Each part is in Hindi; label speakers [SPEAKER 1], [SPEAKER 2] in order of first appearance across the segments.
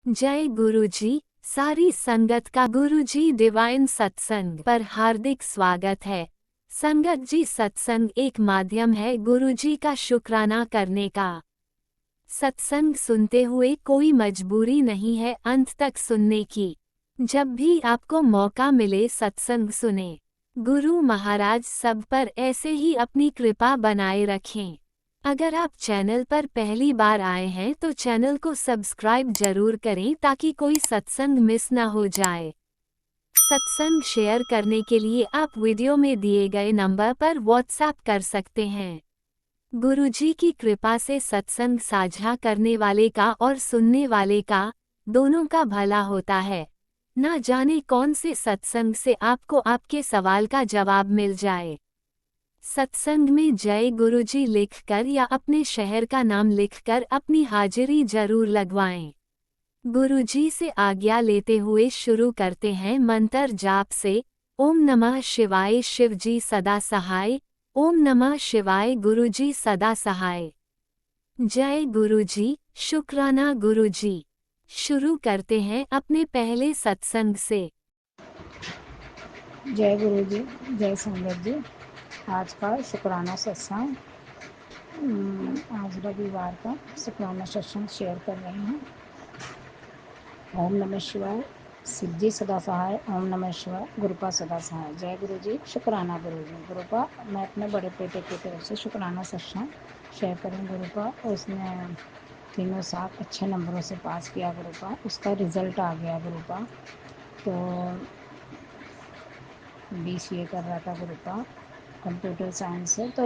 [SPEAKER 1] जय गुरुजी। सारी संगत का गुरुजी डिवाइन सत्संग पर हार्दिक स्वागत है। संगत जी, सत्संग एक माध्यम है गुरुजी का शुक्राना करने का। सत्संग सुनते हुए कोई मजबूरी नहीं है अंत तक सुनने की। जब भी आपको मौका मिले सत्संग सुने। गुरु महाराज सब पर ऐसे ही अपनी कृपा बनाए रखें। अगर आप चैनल पर पहली बार आए हैं तो चैनल को सब्सक्राइब जरूर करें ताकि कोई सत्संग मिस ना हो जाए। सत्संग शेयर करने के लिए आप वीडियो में दिए गए नंबर पर व्हाट्सएप कर सकते हैं। गुरुजी की कृपा से सत्संग साझा करने वाले का और सुनने वाले का दोनों का भला होता है। ना जाने कौन से सत्संग से आपको आपके सवाल का जवाब मिल जाए। सत्संग में जय गुरुजी लिखकर या अपने शहर का नाम लिखकर अपनी हाजिरी जरूर लगवाएं। गुरुजी से आज्ञा लेते हुए शुरू करते हैं मंत्र जाप से। ओम नमः शिवाय शिवजी सदा सहाय। ओम नमः शिवाय गुरुजी सदा सहाय। जय गुरुजी, शुक्राना गुरुजी। शुरू करते हैं अपने पहले सत्संग से।
[SPEAKER 2] जय गुरु जी, जय संगत जी। आज का शुक्राना सत्संग, आज रविवार का शुक्राना सत्संग शेयर कर रही हूँ। ओम नमः शिवाय, शिव जी सदा सहाय। ओम नमः शिवाय, गुरुपा सदा सहाय। जय गुरु जी, शुक्राना गुरु जी। गुरुपा, मैं अपने बड़े बेटे की तरफ से शुक्राना सत्संग शेयर करूँ। गुरुपा, उसने तीनों साल अच्छे नंबरों से पास किया। गुरुपा, उसका रिजल्ट आ गया। गुरुपा, तो BCA कर रहा था। गुरुपा, कंप्यूटर साइंस से, तो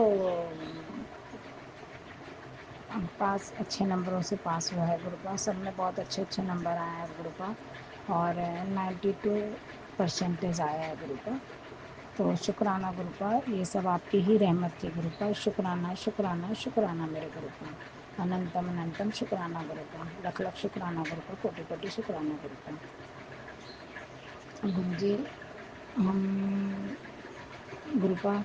[SPEAKER 2] पास अच्छे नंबरों से पास हुआ है। गुरुपा, सब में बहुत अच्छे अच्छे नंबर आए हैं। गुरुपा, और 92% आया है। गुरुपा, तो शुक्राना गुरुपा, ये सब आपकी ही रहमत थी। गुरुपा, शुक्राना शुक्राना शुक्राना मेरे गुरुपा, अनंतम अनंतम शुक्राना गुरुपा, लख लख शुक्राना गुरुपा, कोटि कोटि शुक्राना गुरुपा। गुरु जी, हम गुरुपा,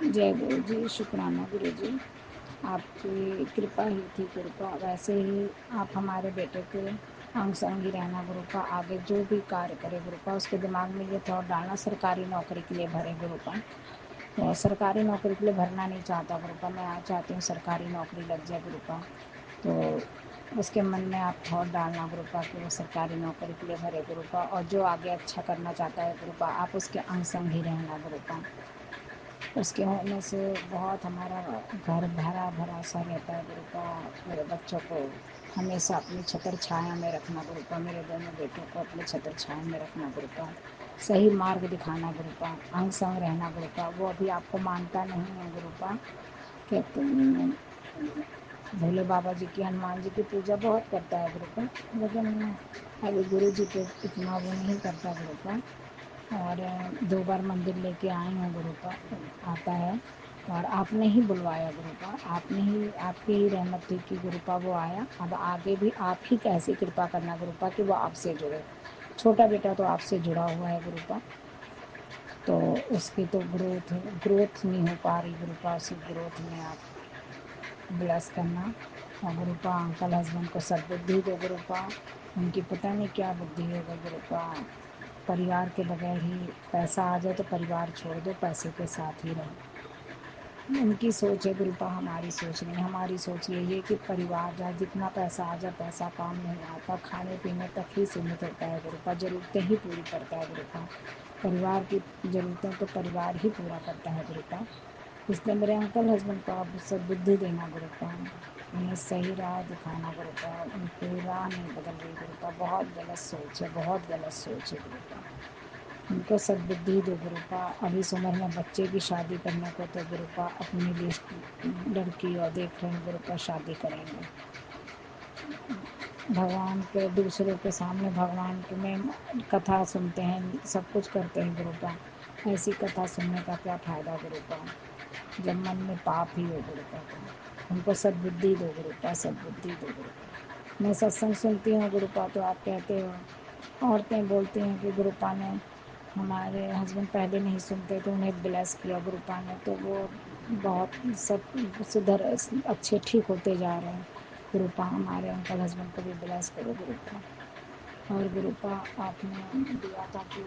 [SPEAKER 2] जय गुरु जी, शुक्राना गुरु जी। आपकी कृपा ही थी गुरुपा, वैसे ही आप हमारे बेटे के अंग संग ही रहना। गुरुपा, आगे जो भी कार्य करे गुरुपा, उसके दिमाग में ये थॉट डालना सरकारी नौकरी के लिए भरे। गुरुपा, तो सरकारी नौकरी के लिए भरना नहीं चाहता। गुरुपा, मैं आज चाहती हूँ सरकारी नौकरी लग जाए। गुरुपा, तो उसके मन में आप थॉट डालना गुरुपा कि वो सरकारी नौकरी के लिए भरे। गुरुपा, और जो आगे अच्छा करना चाहता है गुरुपा, आप उसके अंग संग ही रहना। गुरुपा, उसके होने से बहुत हमारा घर भरा भरा सा रहता है। गुरुपा, मेरे बच्चों को हमेशा अपनी छत्र छाया में रखना। गुरुपा, मेरे दोनों बेटों को अपनी छत्र छाया में रखना। गुरुपा, सही मार्ग दिखाना। गुरुपा, अंग संग रहना। गुरुपा, वो अभी आपको मानता नहीं है। गुरुपा, कहते हैं भोले बाबा जी की, हनुमान जी की पूजा बहुत करता है। गुरुपा, लेकिन अभी गुरु जी पे इतना वो नहीं करता। गुरुपा, और 2 बार मंदिर लेके आई हूँ। गुरुपा, आता है, और आपने ही बुलवाया। गुरुपा, आपने ही, आपकी ही रहमत थी कि गुरुपा वो आया। अब आगे भी आप ही कैसी कृपा करना गुरुपा कि वो आपसे जुड़े। छोटा बेटा तो आपसे जुड़ा हुआ है। गुरुपा, तो उसकी तो ग्रोथ नहीं हो पा रही। गुरुपा, उसी ग्रोथ में आप ब्लेस करना। और गुरुपा, अंकल हस्बैंड को सद्बुद्धि दो। गुरुपा, उनकी पता नहीं क्या बुद्धि है। गुरुपा, परिवार के बगैर ही पैसा आ जाए तो परिवार छोड़ दो, पैसे के साथ ही रहो। उनकी सोच है गुरुपा, हमारी सोच नहीं। हमारी सोच यही है कि परिवार जाए, जितना पैसा आ जाए, पैसा काम नहीं आता, खाने पीने तक ही सीमित होता है। गुरुपा, ज़रूरतें ही पूरी करता है। गुरुपा, परिवार की ज़रूरतें तो परिवार ही पूरा करता है। गुरुपा, इसलिए मेरे अंकल हस्बैंड को आप सद्बुद्धि देना। गुरुपा, उन्हें सही राह दिखाना। गुरुपा, उनकी राह नहीं बदल रही। गुरुपा, बहुत गलत सोच है, बहुत गलत सोच है। गुरुपा, उनको सद्बुद्धि दो। गुरुपा, अब इस उम्र में बच्चे की शादी करने को तो गुरुपा अपनी लिस्ट लड़की और देख रहे हैं। गुरुपा, शादी करेंगे। भगवान के दूसरों के सामने भगवान के में कथा सुनते हैं, सब कुछ करते हैं। गुरुपा, ऐसी कथा सुनने का क्या फ़ायदा। गुरुपा, जब मन में पाप ही हो। गुरुपा, तो उनको सद्बुद्धि दो। गुरुपा, सद्बुद्धि दो। गुरुपा, मैं सत्संग सुनती हूँ। गुरुपा, तो आप कहते हो, औरतें बोलती हैं कि गुरुपा ने, हमारे हस्बैंड पहले नहीं सुनते थे, उन्हें ब्लेस किया गुरुपा ने, तो वो बहुत सब सुधर अच्छे ठीक होते जा रहे हैं। गुरुपा हमारे अंकल हस्बैंड को भी ब्लेस करो गुरुपा। और गुरुपा आपने दिया था कि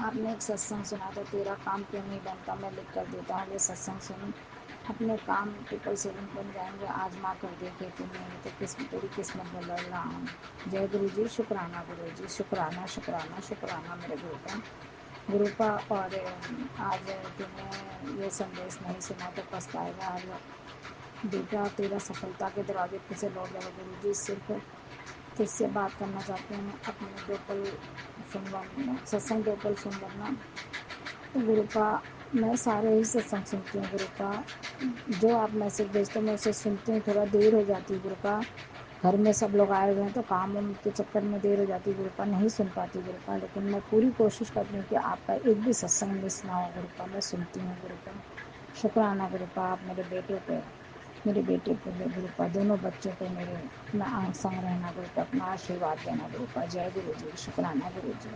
[SPEAKER 2] आपने एक सत्संग सुना था, तेरा काम क्यों नहीं बनता, मैं लिख कर देता हूँ, ये सत्संग सुन अपने काम 777 बन जाएंगे, आजमा कर देखे तूने, तो किस्मत तेरी किस्मत बदल रहा हूँ। जय गुरु जी, शुक्राना गुरु जी, शुक्राना शुक्राना शुक्राना मेरे गुरुपा। और आज तूने ये संदेश नहीं सुना तो पछताएगा हर वक्त। बेटा तेरा सफलता के दरवाजे फिर से लौट जाएगा। गुरु जी सिर्फ तुझसे बात करना चाहते हैं, अपने 2 पल सुन वरना, सत्संग 2 पल सुन वरना। गुरुपा मैं सारे ही सत्संग सुनती हूँ गुरुपा, जो आप मैसेज भेजते हो मैं उसे सुनती हूँ, थोड़ा देर हो जाती है गुरुपा, घर में सब लोग आए हुए हैं तो काम उम के चक्कर में देर हो जाती है गुरुपा, नहीं सुन पाती गुरुपा, लेकिन मैं पूरी कोशिश करती हूँ कि आपका एक भी सत्संग मिस ना हो गुरुपा, मैं सुनती हूँ गुरुपा। शुक्राना गुरुपा, आप मेरे बेटे पे, मेरे बेटे पे गुरुपा, दोनों बच्चों पे मेरे अपना आंख संग रहना गुरुपा, अपना आशीर्वाद देना गुरुपा। जय गुरु जी, शुक्राना गुरु जी।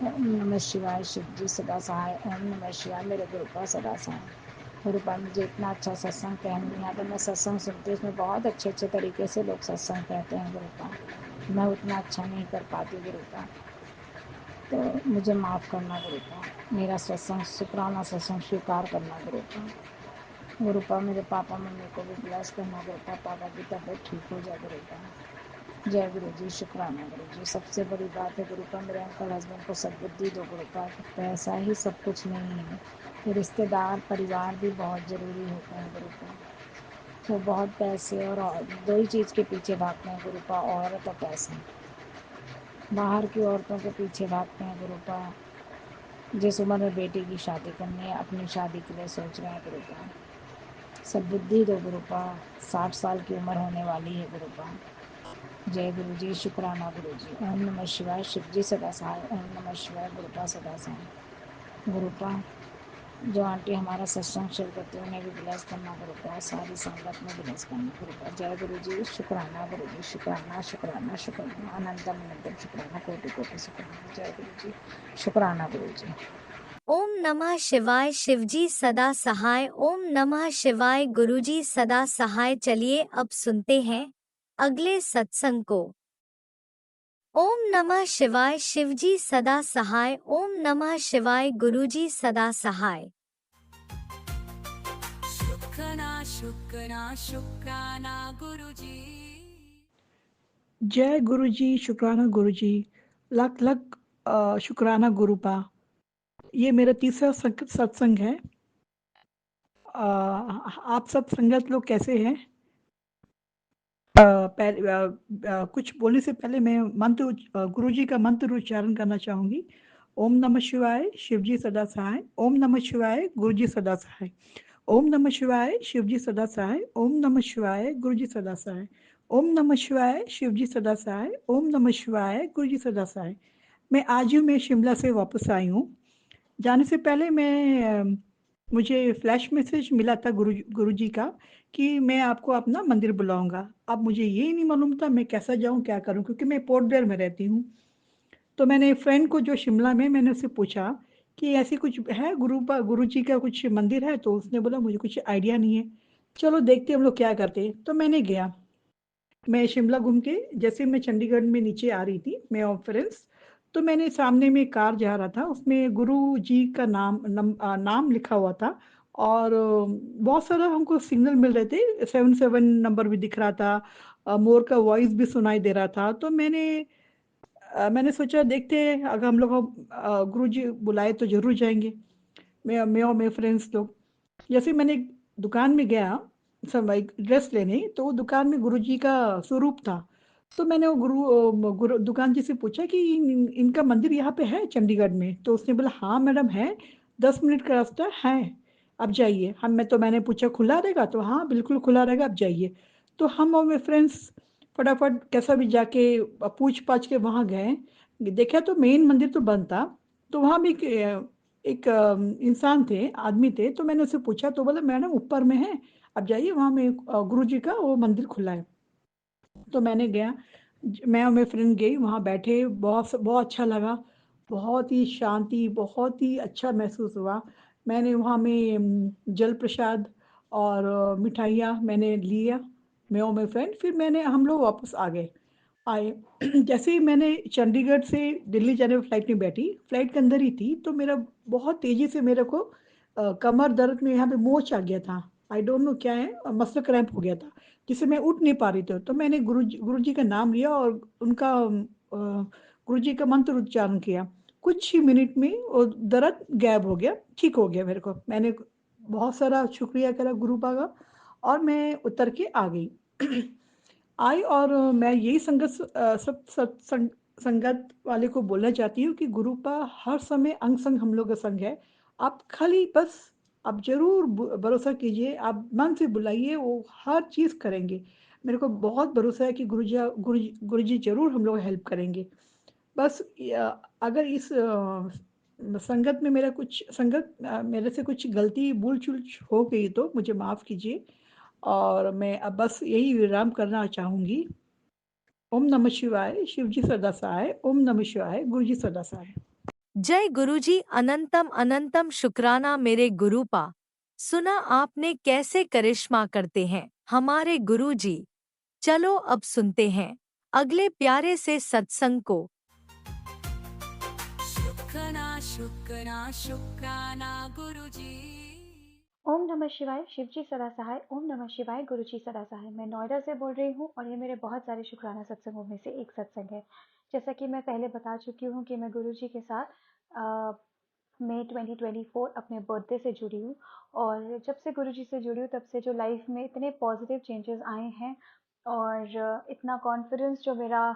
[SPEAKER 2] ओम नमः शिवाय, शिव जी सदा सहाय। ओम नमः शिवाय मेरे गुरुपा सदा सहाय। गुरुपा मुझे इतना अच्छा सत्संग कह नहीं आता, मैं सत्संग सुनती हूँ, उसमें बहुत अच्छे अच्छे तरीके से लोग सत्संग कहते हैं गुरुपा, मैं उतना अच्छा नहीं कर पाती गुरुपा, तो मुझे माफ़ करना गुरुपा, मेरा सत्संग शुक्राना सत्संग स्वीकार करना गुरुपा। गुरुपा मेरे पापा मम्मी को भी ब्लेस करना गुरुपा, पापा की तबीयत ठीक हो जाए गुरुपा। जय गुरु जी, शुक्राना गुरु जी। सबसे बड़ी बात है गुरुपा, मेरे अंकल हस्बैंड को सद्बुद्धि दो गुरुपा, पैसा ही सब कुछ नहीं है, रिश्तेदार परिवार भी बहुत ज़रूरी होते हैं गुरुपा, वो बहुत पैसे और दो ही चीज़ के पीछे भागते हैं गुरुपा, औरत और पैसा, बाहर की औरतों के पीछे भागते हैं गुरुपा, जिस उम्र में बेटी की शादी करनी है अपनी शादी के लिए सोच रहे हैं गुरुपा, सद्बुद्धि दो गुरुपा, 60 साल की उम्र होने वाली है गुरुपा। जय गुरु जी, शुक्राना गुरु जी। ओम नमः शिवाय, शिव जी सदा सहाय। ओम नमः शिवाय, गुरुपा सदा सहाय। गुरुपा जो आंटी हमारा सत्संग शेयर करती है उन्हें भी ब्लेस करना गुरुपा, सारी संगत में ब्लेस करना गुरुपा। जय गुरु जी, शुक्राना गुरु जी, शुक्राना शुक्राना शुक्राना, अनंतम अनंतम शुक्राना, कोटि कोटि शुक्राना। जय गुरु जी, शुक्राना गुरु जी।
[SPEAKER 3] ओम नमः शिवाय, शिवजी सदा सहाय। ओम नमः शिवाय, गुरुजी सदा सहाय। चलिए अब सुनते हैं अगले सत्संग को। ओम नमः शिवाय, शिवजी सदा सहाय। ओम नमः शिवाय, गुरुजी सदा सहाय।
[SPEAKER 4] शुक्राना शुक्राना शुक्राना गुरुजी।
[SPEAKER 5] जय गुरु जी, शुक्राना गुरु जी, लाख लाख शुक्राना गुरुपा। ये मेरा तीसरा सत्संग है। आप सब संगत लोग कैसे हैं? कुछ बोलने से पहले मैं गुरु जी का मंत्र उच्चारण करना चाहूंगी। ओम नमः शिवाय, शिव जी सदा सहाय। ओम नमः शिवाय, गुरु जी सदा सहाय। ओम नमः शिवाय, शिव जी सदा सहाय। ओम नमः शिवाय, गुरु जी सदा सहाय। ओम नमः शिवाय, शिव जी सदा सहाय। ओम नमः शिवाय, गुरु जी सदा सहाय। मैं आज ही मैं शिमला से वापस आई हूँ। जाने से पहले मुझे फ्लैश मैसेज मिला था गुरु जी का कि मैं आपको अपना मंदिर बुलाऊंगा। अब मुझे ये नहीं मालूम था मैं कैसा जाऊँ, क्या करूँ, क्योंकि मैं पोर्ट ब्लेयर में रहती हूँ। तो मैंने फ्रेंड को जो शिमला में, मैंने उससे पूछा कि ऐसी कुछ है गुरु जी का कुछ मंदिर है, तो उसने बोला मुझे कुछ आइडिया नहीं है, चलो देखते हम लोग क्या करते हैं। तो मैंने गया, मैं शिमला घूम के जैसे मैं चंडीगढ़ में नीचे आ रही थी मैं ऑफरेंस, तो मैंने सामने में कार जा रहा था, उसमें गुरु जी का नाम लिखा हुआ था। और बहुत सारा हमको सिग्नल मिल रहे थे, 77 नंबर भी दिख रहा था, मोर का वॉइस भी सुनाई दे रहा था। तो मैंने सोचा देखते हैं, अगर हम लोग गुरु जी बुलाए तो जरूर जाएंगे, मैं और मेरे फ्रेंड्स लोग। जैसे मैंने एक दुकान में गया सब एक ड्रेस लेने, तो वो दुकान में गुरु जी का स्वरूप था। तो मैंने वो गुरु दुकान जी से पूछा कि इनका मंदिर यहाँ पे है चंडीगढ़ में? तो उसने बोला हाँ मैडम है, 10 मिनट का रास्ता है, अब जाइए। मैंने पूछा खुला रहेगा? तो हाँ बिल्कुल खुला रहेगा, अब जाइए। तो हम और मेरे फ्रेंड्स फटाफट कैसा भी जाके पूछ पाछ के वहाँ गए। देखा तो मेन मंदिर तो बंद था। तो वहाँ भी एक इंसान थे, आदमी थे। तो मैंने उससे पूछा, तो बोला मैडम ऊपर में है, अब जाइए, वहाँ में गुरु जी का वो मंदिर खुला है। तो मैंने गया, मैं और मेरे फ्रेंड गई, वहाँ बैठे, बहुत बहुत अच्छा लगा, बहुत ही शांति, बहुत ही अच्छा महसूस हुआ। मैंने वहाँ में जल प्रसाद और मिठाइयाँ मैंने लिया, मैं और मेरे फ्रेंड, फिर हम लोग वापस आए। जैसे ही मैंने चंडीगढ़ से दिल्ली जाने वाली फ्लाइट में बैठी, फ्लाइट के अंदर ही थी, तो मेरा बहुत तेजी से मेरे को कमर दर्द में यहाँ पे मोच आ गया था। आई डोंट नो क्या है, मसल क्रैम्प हो गया था, जिससे मैं उठ नहीं पा रही थी। तो मैंने गुरु जी का नाम लिया और उनका गुरु जी का मंत्र उच्चारण किया। कुछ ही मिनट में वो दर्द गायब हो गया, ठीक हो गया मेरे को। मैंने बहुत सारा शुक्रिया करा गुरु का, और मैं उतर के आ गई। आई, और मैं यही संगत वाले को बोलना चाहती हूँ कि गुरु का हर समय अंग संग हम लोग का संग है। आप खाली बस, आप जरूर भरोसा कीजिए, आप मन से बुलाइए, वो हर चीज़ करेंगे। मेरे को बहुत भरोसा है कि गुरु जी जरूर हम लोग हेल्प करेंगे। बस अगर इस संगत में मेरे से कुछ गलती भूल चूक हो गई तो मुझे माफ़ कीजिए, और मैं अब बस यही विराम करना चाहूँगी। ओम नमः शिवाय, शिव जी सदा सहाय। ओम नमः शिवाय, गुरु जी सदा सहाय।
[SPEAKER 3] जय गुरुजी, अनंतम अनंतम शुक्राना मेरे गुरुपा। सुना आपने कैसे करिश्मा करते हैं हमारे गुरुजी। चलो अब सुनते हैं अगले प्यारे से सत्संग को।
[SPEAKER 4] शुक्राना शुक्राना शुक्राना गुरुजी।
[SPEAKER 6] ओम नमः शिवाय, शिवजी सदा सहाय। ओम नमः शिवाय, गुरुजी सदा सहाय। मैं नोएडा से बोल रही हूँ और ये मेरे बहुत सारे शुक्राना सत्संगों में से एक सत्संग है। जैसा कि मैं पहले बता चुकी हूँ कि मैं गुरुजी के साथ मई 2024 अपने बर्थडे से जुड़ी हूँ, और जब से गुरुजी से जुड़ी हूँ तब से जो लाइफ में इतने पॉजिटिव चेंजेस आए हैं, और इतना कॉन्फिडेंस जो मेरा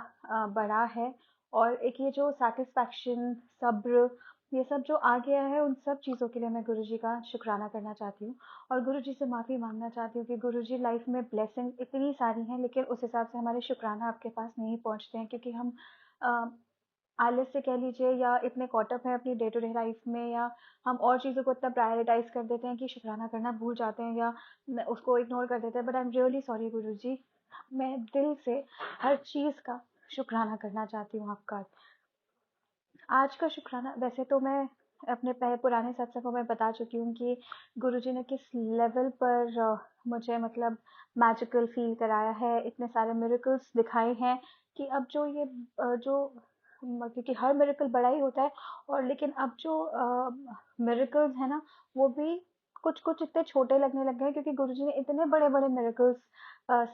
[SPEAKER 6] बढ़ा है, और एक ये जो सेटिस्फैक्शन, सब्र, ये सब जो आ गया है, उन सब चीज़ों के लिए मैं गुरुजी का शुक्राना करना चाहती हूँ। और गुरुजी से माफ़ी मांगना चाहती हूँ कि गुरुजी लाइफ में ब्लेसिंग इतनी सारी हैं, लेकिन उस हिसाब से हमारे शुक्राना आपके पास नहीं पहुँचते हैं, क्योंकि हम अ, आलस से कह लीजिए, या इतने कॉट अप हैं अपनी डे टू डे लाइफ में, या हम और चीज़ों को इतना प्रायोरिटाइज कर देते हैं कि शुक्राना करना भूल जाते हैं, या उसको इग्नोर कर देते हैं। But I am really sorry Guruji, मैं दिल से हर चीज़ का शुक्राना करना चाहती हूँ आपका। आज का शुक्राना, वैसे तो मैं अपने पुराने सत्संगों में बता चुकी हूँ कि गुरुजी ने किस लेवल पर मुझे मतलब मैजिकल फील कराया है, इतने सारे मिरेकल्स दिखाए हैं कि अब जो ये क्योंकि हर मिरेकल बड़ा ही होता है, और लेकिन अब जो मिरेकल्स है ना, वो भी कुछ कुछ इतने छोटे लगने लग गए हैं, क्योंकि गुरुजी ने इतने बड़े बड़े मिरेकल्स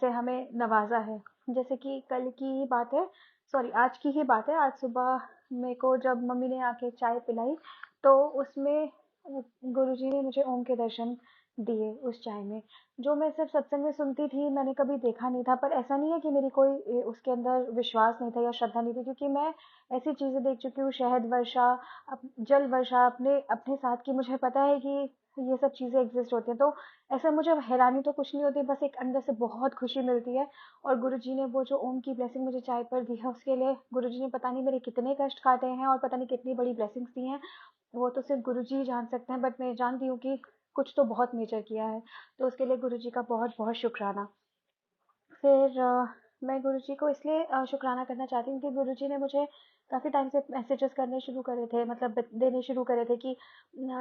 [SPEAKER 6] से हमें नवाजा है। जैसे कि कल की ही बात है, सॉरी आज की ही बात है, आज सुबह मेरे को जब मम्मी ने आके चाय पिलाई, तो उसमें गुरुजी ने मुझे ओम के दर्शन दिए उस चाय में, जो मैं सिर्फ सत्संग में सुनती थी, मैंने कभी देखा नहीं था। पर ऐसा नहीं है कि मेरी कोई उसके अंदर विश्वास नहीं था या श्रद्धा नहीं थी, क्योंकि मैं ऐसी चीज़ें देख चुकी हूँ, शहद वर्षा, जल वर्षा अपने अपने साथ की, मुझे पता है कि ये सब चीज़ें एग्जिस्ट होती हैं। तो ऐसा मुझे हैरानी तो कुछ नहीं होती, बस एक अंदर से बहुत खुशी मिलती है। और गुरुजी ने वो जो ओम की ब्लेसिंग मुझे चाय पर दी है, उसके लिए गुरुजी ने पता नहीं मेरे कितने कष्ट काटे हैं, और पता नहीं कितनी बड़ी ब्लेसिंग्स दी हैं, वो तो सिर्फ गुरुजी ही जान सकते हैं। बट मैं जानती हूँ कि कुछ तो बहुत मेजर किया है, तो उसके लिए गुरुजी का बहुत बहुत शुक्राना। फिर मैं गुरुजी को इसलिए शुक्राना करना चाहती हूँ कि गुरुजी ने मुझे काफ़ी टाइम से मैसेजेस करने शुरू करे थे, मतलब देने शुरू करे थे कि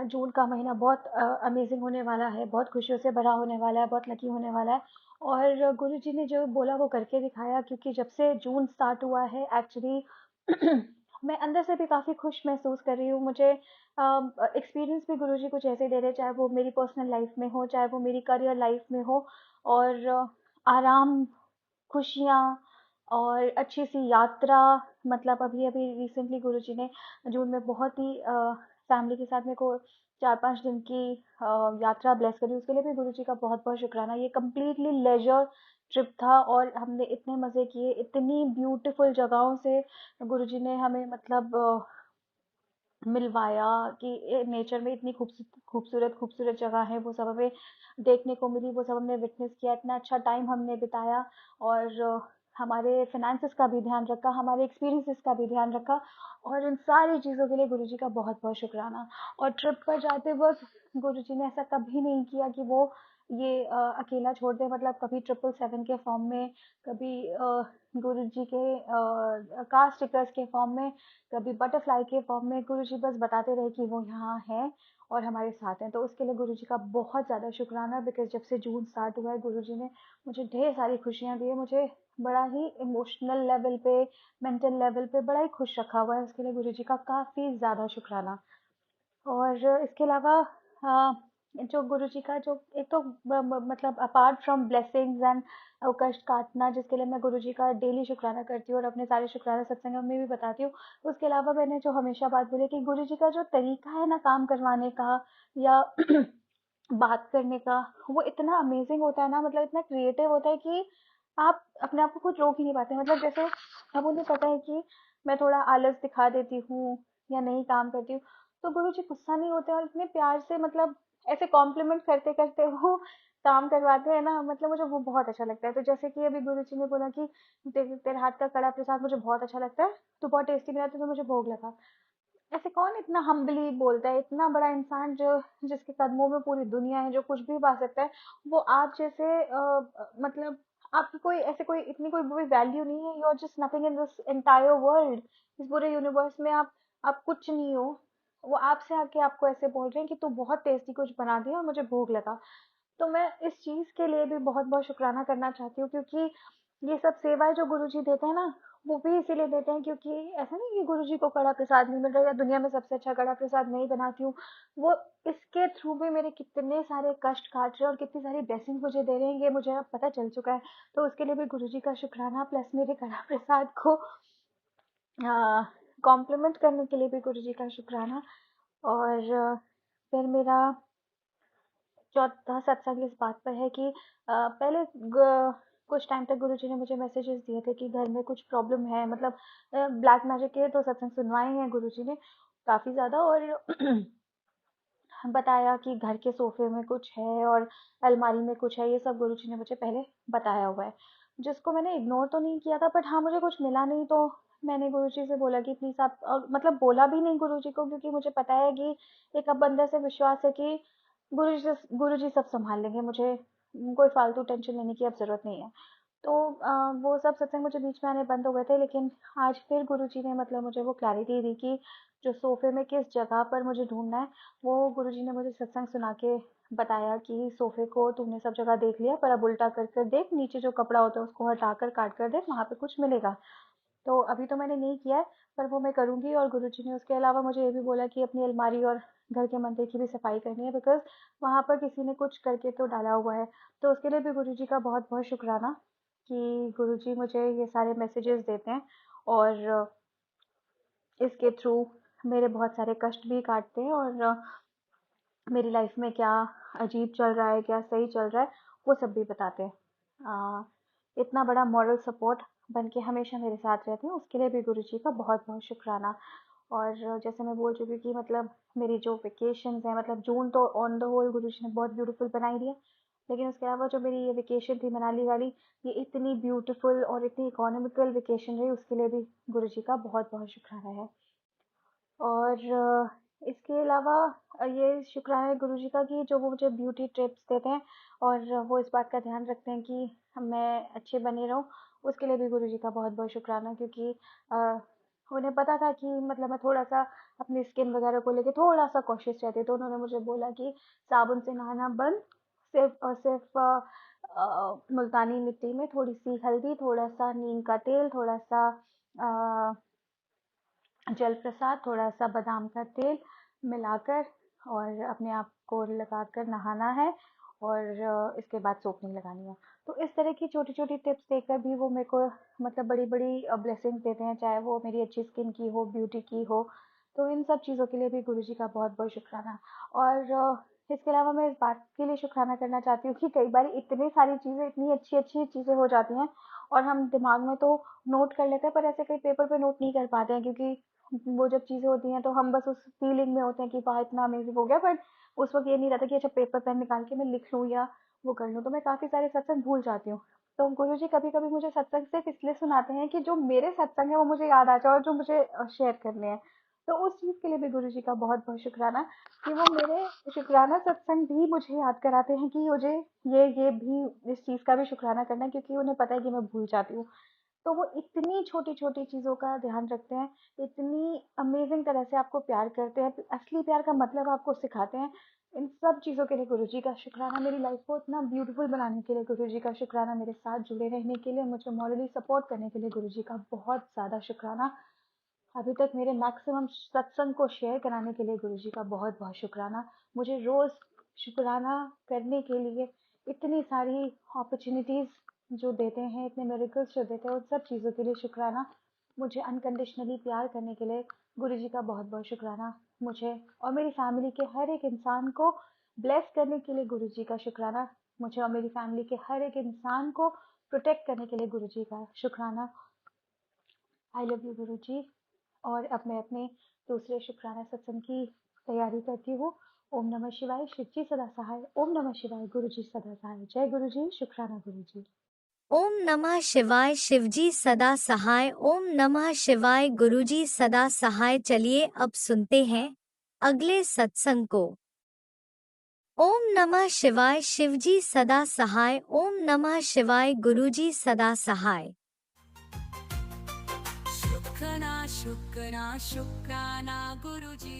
[SPEAKER 6] जून का महीना बहुत अमेजिंग होने वाला है, बहुत खुशियों से भरा होने वाला है, बहुत लकी होने वाला है। और गुरुजी ने जो बोला वो करके दिखाया, क्योंकि जब से जून स्टार्ट हुआ है एक्चुअली मैं अंदर से भी काफ़ी खुश महसूस कर रही हूँ। मुझे एक्सपीरियंस भी गुरुजी कुछ ऐसे दे रहे, चाहे वो मेरी पर्सनल लाइफ में हो, चाहे वो मेरी करियर लाइफ में हो, और आराम, खुशियाँ, और अच्छी सी यात्रा। मतलब अभी अभी रिसेंटली गुरुजी ने जून में बहुत ही फैमिली के साथ मेरे को 4-5 दिन की यात्रा ब्लेस करी, उसके लिए भी गुरुजी का बहुत बहुत शुक्राना। ये कम्प्लीटली लेजर ट्रिप था, और हमने इतने मज़े किए, इतनी ब्यूटीफुल जगहों से गुरुजी ने हमें मतलब मिलवाया कि नेचर में इतनी खूबसूरत खूबसूरत जगह है, वो सब हमें देखने को मिली, वो सब हमने विटनेस किया, इतना अच्छा टाइम हमने बिताया। और हमारे फिनेंसेस का भी ध्यान रखा, हमारे एक्सपीरियंसेस का भी ध्यान रखा, और इन सारी चीज़ों के लिए गुरुजी का बहुत बहुत शुक्राना। और ट्रिप पर जाते वक्त गुरुजी ने ऐसा कभी नहीं किया कि वो ये अकेला छोड़ दे, मतलब कभी 777 के फॉर्म में, कभी गुरुजी के कार स्टिकर्स के फॉर्म में, कभी बटरफ्लाई के फॉर्म में। गुरुजी बस बताते रहे कि वो यहाँ है, और हमारे साथ हैं। तो उसके लिए गुरुजी का बहुत ज़्यादा शुक्राना, बिकॉज़ जब से जून स्टार्ट हुआ है गुरुजी ने मुझे ढेर सारी खुशियाँ दी है, मुझे बड़ा ही इमोशनल लेवल पे, मेंटल लेवल पे बड़ा ही खुश रखा हुआ है। उसके लिए गुरुजी का काफ़ी ज़्यादा शुक्राना। और इसके अलावा जो गुरुजी का जो एक तो मतलब अपार्ट फ्रॉम ब्लेसिंग्स एंड कष्ट काटना, जिसके लिए मैं गुरुजी का डेली शुक्राना करती हूँ और अपने सारे शुक्राना सत्संग में भी बताती हूँ। उसके अलावा मैंने जो हमेशा बात बोली कि गुरुजी का जो तरीका है ना काम करवाने का या बात करने का, वो इतना अमेजिंग होता है ना, मतलब इतना क्रिएटिव होता है कि आप अपने आप को खुद रोक ही नहीं पाते। मतलब जैसे अब उन्हें पता है कि मैं थोड़ा आलस दिखा देती हूँ या नहीं काम करती हूँ, तो गुरुजी गुस्सा नहीं होते और इतने प्यार से, मतलब ऐसे कॉम्प्लीमेंट करते करते वो काम करवाते हैं ना, मतलब मुझे वो बहुत अच्छा लगता है। तो जैसे कि अभी गुरुजी ने बोला कि तेरे हाथ का कड़ा प्रसाद मुझे बहुत अच्छा लगता है, तू बहुत टेस्टी बनाती है, तो मुझे भोग लगा। ऐसे कौन इतना हम्बली बोलता है, इतना बड़ा इंसान जो जिसके कदमों में पूरी दुनिया है, जो कुछ भी पा सकता है, वो आप जैसे मतलब आपकी कोई ऐसे कोई इतनी कोई वैल्यू नहीं है। You are just nothing in this entire world. इस पूरे यूनिवर्स में आप कुछ नहीं हो। वो आपसे आके आपको ऐसे बोल रहे हैं कि तू बहुत टेस्टी कुछ बना दिया और मुझे भूख लगा। तो मैं इस चीज़ के लिए भी बहुत बहुत शुक्राना करना चाहती हूँ, क्योंकि ये सब सेवाएं जो गुरुजी देते हैं ना, वो भी इसीलिए देते हैं क्योंकि ऐसा नहीं कि गुरुजी को कड़ा प्रसाद नहीं मिल रहा या दुनिया में सबसे अच्छा कड़ा प्रसाद मैं ही बनाती हूँ। वो इसके थ्रू भी मेरे कितने सारे कष्ट काट रहे हैं और कितनी सारी ब्लेसिंग मुझे दे रहे हैं, ये मुझे अब पता चल चुका है। तो उसके लिए भी गुरुजी का शुक्राना, प्लस मेरे कड़ा प्रसाद को कॉम्प्लीमेंट करने के लिए भी गुरुजी का शुक्राना। और फिर मेरा चौथा सत्संग इस बात पर है कि पहले कुछ टाइम तक गुरुजी ने मुझे मैसेजेस दिए थे कि घर में कुछ प्रॉब्लम है, मतलब ब्लैक मैजिक के तो सत्संग सुनवाए हैं गुरुजी ने काफ़ी ज़्यादा, और बताया कि घर के सोफे में कुछ है और अलमारी में कुछ है। ये सब गुरुजी ने मुझे पहले बताया हुआ है, जिसको मैंने इग्नोर तो नहीं किया था, बट हाँ मुझे कुछ मिला नहीं तो मैंने गुरुजी से बोला कि प्लीज़ आप मतलब बोला भी नहीं गुरुजी को, क्योंकि मुझे पता है कि एक अब अंदर से विश्वास है कि गुरुजी सब संभाल लेंगे, मुझे कोई फालतू टेंशन लेने की अब ज़रूरत नहीं है। तो वो सब सत्संग मुझे बीच में आने बंद हो गए थे, लेकिन आज फिर गुरुजी ने मतलब मुझे वो क्लैरिटी दी कि जो सोफ़े में किस जगह पर मुझे ढूँढना है, वो गुरुजी ने मुझे सत्संग सुना के बताया कि सोफ़े को तूने सब जगह देख लिया, पर अब उल्टा कर कर देख, नीचे जो कपड़ा होता है उसको हटाकर काट कर देख, वहाँ पे कुछ मिलेगा। तो अभी तो मैंने नहीं किया है, पर वो मैं करूँगी। और गुरुजी ने उसके अलावा मुझे ये भी बोला कि अपनी अलमारी और घर के मंदिर की भी सफाई करनी है, बिकॉज़ वहाँ पर किसी ने कुछ करके तो डाला हुआ है। तो उसके लिए भी गुरुजी का बहुत-बहुत शुक्राना कि गुरुजी मुझे ये सारे मैसेजेस देते हैं और इसके थ्रू मेरे बहुत सारे कष्ट भी काटते हैं और मेरी लाइफ में क्या अजीब चल रहा है, क्या सही चल रहा है, वो सब भी बताते हैं। इतना बड़ा मॉरल सपोर्ट बन के हमेशा मेरे साथ रहते हैं, उसके लिए भी गुरुजी का बहुत-बहुत शुक्राना। और जैसे मैं बोल चुकी कि मतलब मेरी जो वेकेशंस हैं, मतलब जून तो ऑन द होल गुरुजी ने बहुत ब्यूटीफुल बना ही दिया, लेकिन उसके अलावा जो मेरी ये वेकेशन थी मनाली वाली, ये इतनी ब्यूटीफुल और इतनी इकोनॉमिकल वेकेशन रही, उसके लिए भी गुरुजी का बहुत-बहुत शुक्राना है। और इसके अलावा ये शुक्राना है गुरुजी का कि जो वो मुझे ब्यूटी टिप्स देते हैं और वो इस बात का ध्यान रखते हैं कि मैं अच्छे बनी रहूँ, उसके लिए भी गुरुजी का बहुत-बहुत शुक्राना, क्योंकि उन्हें पता था कि मतलब मैं थोड़ा-सा अपनी स्किन वगैरह को लेके थोड़ा-सा कॉशियस रहती हूँ, तो उन्होंने मुझे बोला कि साबुन से नहाना बंद, सिर्फ़ और सिर्फ़ मुल्तानी मिट्टी में थोड़ी-सी हल्दी, थोड़ा-सा नीम का तेल, थोड़ा-सा अ जल प्रसाद, थोड़ा-सा बादाम का तेल मिलाकर और अपने आप को लगाकर नहाना है और इसके बाद सोप नहीं लगानी है। तो इस तरह की छोटी-छोटी टिप्स देकर भी वो मेरे को मतलब बड़ी-बड़ी ब्लेसिंग्स देते हैं, चाहे वो मेरी अच्छी स्किन की हो, ब्यूटी की हो। तो इन सब चीज़ों के लिए भी गुरुजी का बहुत-बहुत शुक्राना। और इसके अलावा मैं इस बात के लिए शुक्राना करना चाहती हूँ कि कई बार इतनी सारी चीज़ें, इतनी अच्छी-अच्छी चीज़ें हो जाती हैं और हम दिमाग में तो नोट कर लेते हैं, पर ऐसे कहीं पेपर पे नोट नहीं कर पाते हैं, क्योंकि वो जब चीज़ें होती हैं तो हम बस उस फीलिंग में होते हैं कि वाह इतना अमेजिंग हो गया, बट उस वक़्त ये नहीं रहता कि अच्छा पेपर पेन निकाल के मैं लिख लूँ या वो कर लूँ, तो मैं काफ़ी सारे सत्संग भूल जाती हूँ। तो गुरुजी कभी-कभी मुझे सत्संग सिर्फ़ इसलिए सुनाते हैं कि जो मेरे सत्संग है वो मुझे याद आ जाए और जो मुझे शेयर करने हैं। तो उस चीज़ के लिए भी गुरुजी का बहुत-बहुत शुक्राना कि वो मेरे शुक्राना सत्संग भी मुझे याद कराते हैं कि मुझे ये भी इस चीज़ का भी शुक्राना करना है, क्योंकि उन्हें पता है कि मैं भूल जाती हूँ। तो वो इतनी छोटी-छोटी चीज़ों का ध्यान रखते हैं, इतनी अमेज़िंग तरह से आपको प्यार करते हैं, असली प्यार का मतलब आपको सिखाते हैं। इन सब चीज़ों के लिए गुरुजी का शुक्राना, मेरी लाइफ़ को इतना ब्यूटीफुल बनाने के लिए गुरुजी का शुक्राना, मेरे साथ जुड़े रहने के लिए, मुझे मॉरली सपोर्ट करने के लिए गुरुजी का बहुत ज़्यादा शुक्राना। अभी तक मेरे मैक्सिमम सत्संग को शेयर कराने के लिए गुरुजी का बहुत-बहुत शुक्राना। मुझे रोज़ शुक्राना करने के लिए इतनी सारी अपॉर्च्युनिटीज़ जो देते हैं, इतने मिरेकल्स जो देते हैं, उन सब चीज़ों के लिए शुक्राना। मुझे अनकंडीशनली प्यार करने के लिए गुरुजी का बहुत-बहुत शुक्राना। मुझे और मेरी फैमिली के हर एक इंसान को ब्लेस करने के लिए गुरुजी का शुक्राना। मुझे और मेरी फैमिली के हर एक इंसान को प्रोटेक्ट करने के लिए गुरुजी का शुक्राना। आई लव यू गुरुजी। और अब मैं अपने दूसरे शुक्राना सत्संग की तैयारी करती हूँ। ओम नमः शिवाय, शिव जी सदा सहाय। ओम नमः शिवाय, गुरु जी सदा सहाय। जय गुरु जी, शुक्राना गुरु जी।
[SPEAKER 3] ओम नमः शिवाय, शिवजी सदा सहाय। ओम नमः शिवाय, गुरुजी सदा सहाय। चलिए अब सुनते हैं अगले सत्संग को। ओम नमः शिवाय, शिवजी सदा सहाय। ओम नमः शिवाय, गुरुजी सदा सहाय।
[SPEAKER 4] शुक्राना शुक्राना शुक्राना गुरुजी।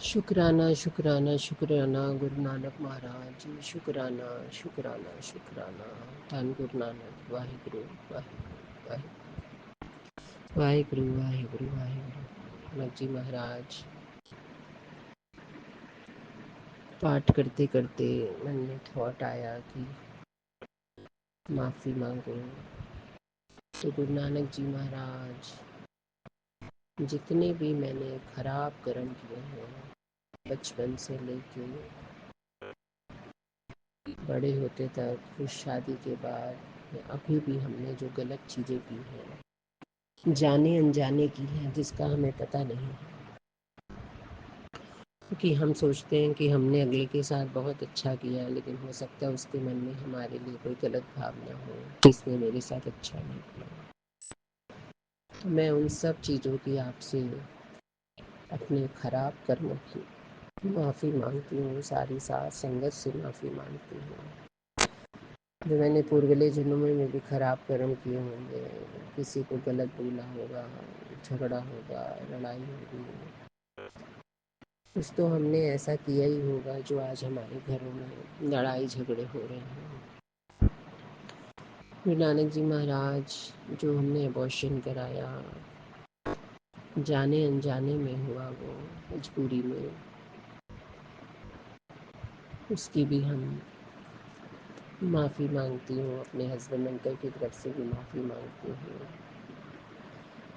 [SPEAKER 7] शुक्राना शुक्राना शुक्राना गुरु नानक महाराज जी। शुक्राना शुक्राना शुक्राना धन गुरु नानक। वाहिगुरु वाहिगुरु वाहिगुरु वाहिगुरु वाहिगुरु। नानक जी महाराज पाठ करते करते मन में थॉट आया कि माफ़ी मांगो। तो गुरु नानक जी महाराज, जितने भी मैंने खराब कर्म किए हैं बचपन से लेके बड़े होते तक, फिर शादी के बाद, अभी भी हमने जो गलत चीज़ें की हैं, जाने अनजाने की हैं, जिसका हमें पता नहीं है, क्योंकि हम सोचते हैं कि हमने अगले के साथ बहुत अच्छा किया है, लेकिन हो सकता है उसके मन में हमारे लिए कोई गलत भावना हो कि इसने मेरे साथ अच्छा नहीं किया। तो मैं उन सब चीज़ों की आपसे, अपने खराब कर्मों की माफ़ी मांगती हूँ। सारी साथ संगत से माफ़ी मांगती हूँ। जो मैंने पूर्वले जन्मों में भी खराब कर्म किए होंगे, किसी को गलत बोला होगा, झगड़ा होगा, लड़ाई होगी, कुछ तो हमने ऐसा किया ही होगा जो आज हमारे घरों में लड़ाई झगड़े हो रहे हैं। गुरु नानक जी महाराज, जो हमने अबॉर्शन कराया, जाने अनजाने में हुआ, वो मजबूरी में, उसकी भी हम माफ़ी मांगती हूँ। अपने हस्बैंड अंकल की तरफ से भी माफ़ी मांगती हूँ।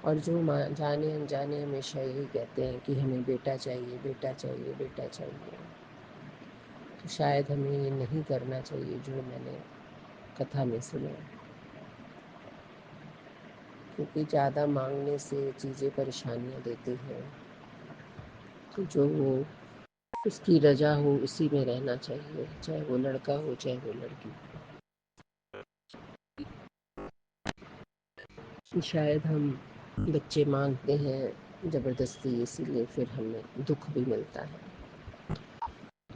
[SPEAKER 7] और जो जाने अनजाने हमेशा यही कहते हैं कि हमें बेटा चाहिए, बेटा चाहिए, बेटा चाहिए, तो शायद हमें ये नहीं करना चाहिए जो मैंने कथा में सुना, क्योंकि ज़्यादा मांगने से चीज़ें परेशानियाँ देती हैं। तो जो वो उसकी रजा हो उसी में रहना चाहिए, चाहे वो लड़का हो चाहे वो लड़की। शायद हम बच्चे मांगते हैं ज़बरदस्ती, इसीलिए फिर हमें दुख भी मिलता है।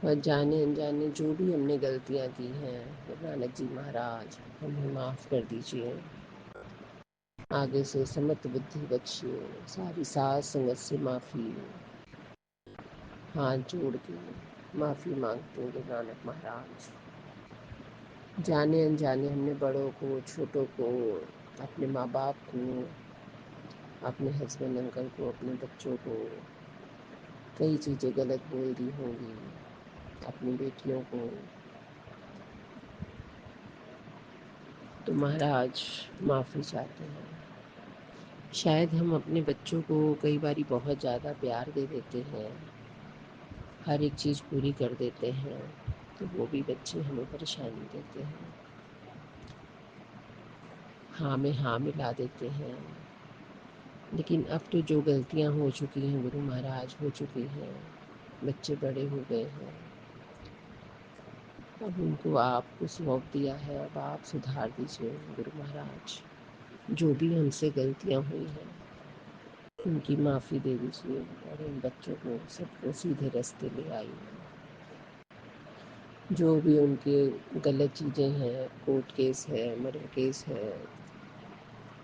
[SPEAKER 7] और जाने अनजाने जो भी हमने गलतियाँ की हैं, गुरु नानक जी महाराज हमें माफ़ कर दीजिए। आगे से समत बुद्धि बख्शिए। सारी साथ संगत से माफ़ी, हाथ जोड़ के माफ़ी मांगते हैं गुरु नानक महाराज। जाने अनजाने हमने बड़ों को, छोटों को, अपने माँ बाप को, अपने हस्बैंड अंकल को, अपने बच्चों को कई चीज़ें गलत बोल दी होंगी, अपनी बेटियों को। तो महाराज माफ़ी चाहते हैं। शायद हम अपने बच्चों को कई बारी बहुत ज़्यादा प्यार दे देते हैं, हर एक चीज़ पूरी कर देते हैं, तो वो भी बच्चे हमें परेशानी देते हैं, हाँ में हाँ मिला देते हैं। लेकिन अब तो जो गलतियाँ हो चुकी हैं गुरु महाराज, हो चुकी हैं, बच्चे बड़े हो गए हैं, अब उनको आपको सौंप दिया है, अब आप सुधार दीजिए गुरु महाराज। जो भी हमसे गलतियाँ हुई हैं उनकी माफ़ी दे दीजिए, और इन बच्चों को सबको सीधे रास्ते ले आइए। जो भी उनके गलत चीज़ें हैं, कोर्ट केस है, मर्डर केस है,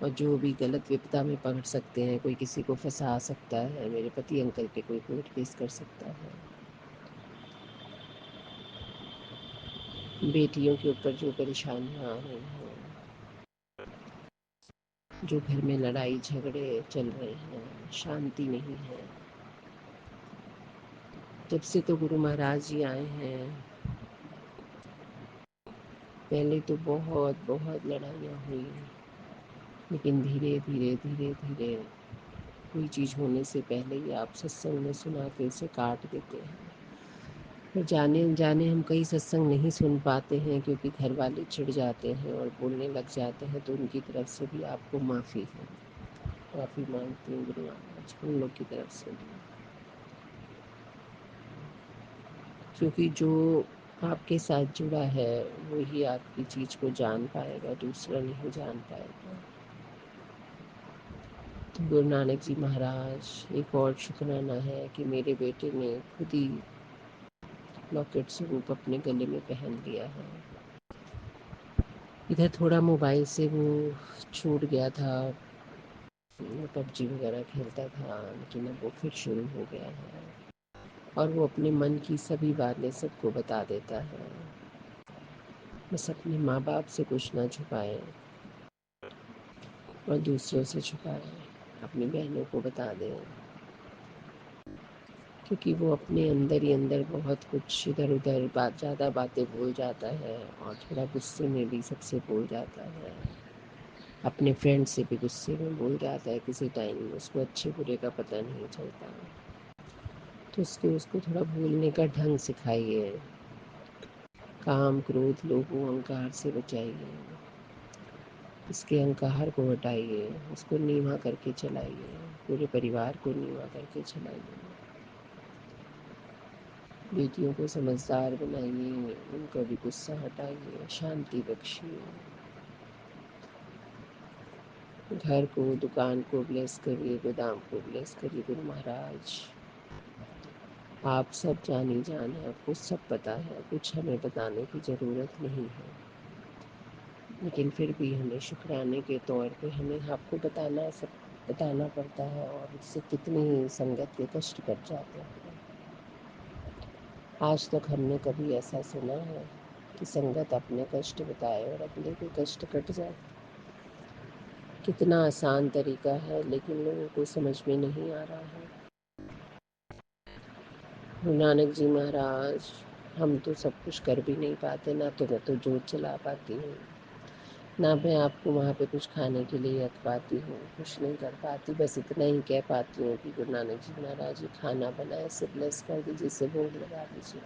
[SPEAKER 7] और जो भी गलत विपदा में पकड़ सकते हैं, कोई किसी को फंसा सकता है, मेरे पति अंकल पे कोई कोर्ट केस कर सकता है, बेटियों के ऊपर जो परेशानियां आ रही हैं, जो घर में लड़ाई झगड़े चल रहे हैं, शांति नहीं है। जब से तो गुरु महाराज जी आए हैं, पहले तो बहुत बहुत लड़ाइयाँ हुई, लेकिन धीरे धीरे धीरे धीरे कोई चीज़ होने से पहले ही आप सत्संग में सुना के उसे काट देते हैं। और जाने अनजाने हम कई सत्संग नहीं सुन पाते हैं क्योंकि घर वाले चिढ़ जाते हैं और बोलने लग जाते हैं, तो उनकी तरफ से भी आपको माफ़ी है, माफ़ी मांगती हूँ गुरु महाराज उन लोग की तरफ से भी, क्योंकि जो आपके साथ जुड़ा है वही आपकी चीज़ को जान पाएगा, दूसरा नहीं जान पाएगा। तो गुरु नानक जी महाराज, एक और शुक्राना है कि मेरे बेटे ने खुद ही लॉकेट स्वरूप अपने गले में पहन लिया है। इधर थोड़ा मोबाइल से वो छूट गया था, पबजी वगैरह खेलता था, लेकिन अब वो फिर शुरू हो गया है और वो अपने मन की सभी बातें सबको बता देता है। बस अपने माँ बाप से कुछ ना छुपाए और दूसरों से छुपाए, अपनी बहनों को बता दे, क्योंकि वो अपने अंदर ही अंदर बहुत कुछ इधर उधर ज़्यादा बातें बोल जाता है और थोड़ा गुस्से में भी सबसे बोल जाता है, अपने फ्रेंड से भी गुस्से में बोल जाता है किसी टाइम, उसको अच्छे बुरे का पता नहीं चलता। तो उसको थोड़ा बोलने का ढंग सिखाइए, काम क्रोध लोभ अहंकार से बचाइए, इसके अहंकार को हटाइए, उसको नीवा करके चलाइए, पूरे परिवार को नीवा करके चलाइए, बेटियों को समझदार बनाइए, उनका भी गुस्सा हटाइए, शांति बख्शिए, घर को दुकान को ब्लेस करिए, गोदाम को ब्लेस करिए। गुरु महाराज आप सब जानी जान है, आपको सब पता है, कुछ हमें बताने की ज़रूरत नहीं है, लेकिन फिर भी हमें शुक्राने के तौर पे हमें आपको बताना पड़ता है और इससे कितनी संगत के कष्ट कट जाते हैं। आज तक हमने कभी ऐसा सुना है कि संगत अपने कष्ट बताए और अगले के कष्ट कट जाए? कितना आसान तरीका है, लेकिन लोगों को समझ में नहीं आ रहा है। गुरु नानक जी महाराज, हम तो सब कुछ कर भी नहीं पाते, ना तो मैं तो जोत चला पाती हूँ, ना मैं आपको वहाँ पे कुछ खाने के लिए रख पाती हूँ, कुछ नहीं कर पाती, बस इतना ही कह पाती हूँ कि गुरु नानक जी महाराज ये खाना बनाए, इसे ब्लेस कर दीजिए, इसे भोग लगा दीजिए,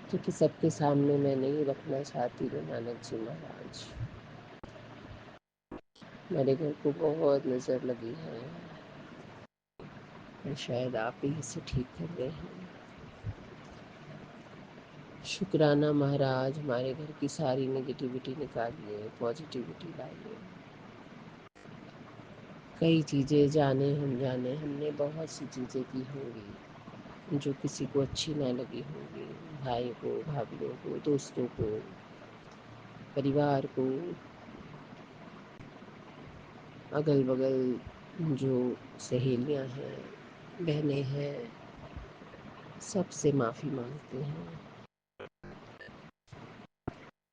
[SPEAKER 7] क्योंकि सबके सामने मैं नहीं रखना चाहती। गुरु नानक जी महाराज, मेरे घर को बहुत नज़र लगी है और शायद आप ही इसे ठीक कर रहे हैं। शुक्राना महाराज, हमारे घर की सारी नेगेटिविटी निकालिए, पॉजिटिविटी लाइए। कई चीज़ें जाने अनजाने हमने बहुत सी चीज़ें की होंगी जो किसी को अच्छी ना लगी होंगी, भाई को, भाभीयों को, दोस्तों को, परिवार को, अगल बगल जो सहेलियां हैं, बहनें हैं, सबसे माफ़ी मांगते हैं।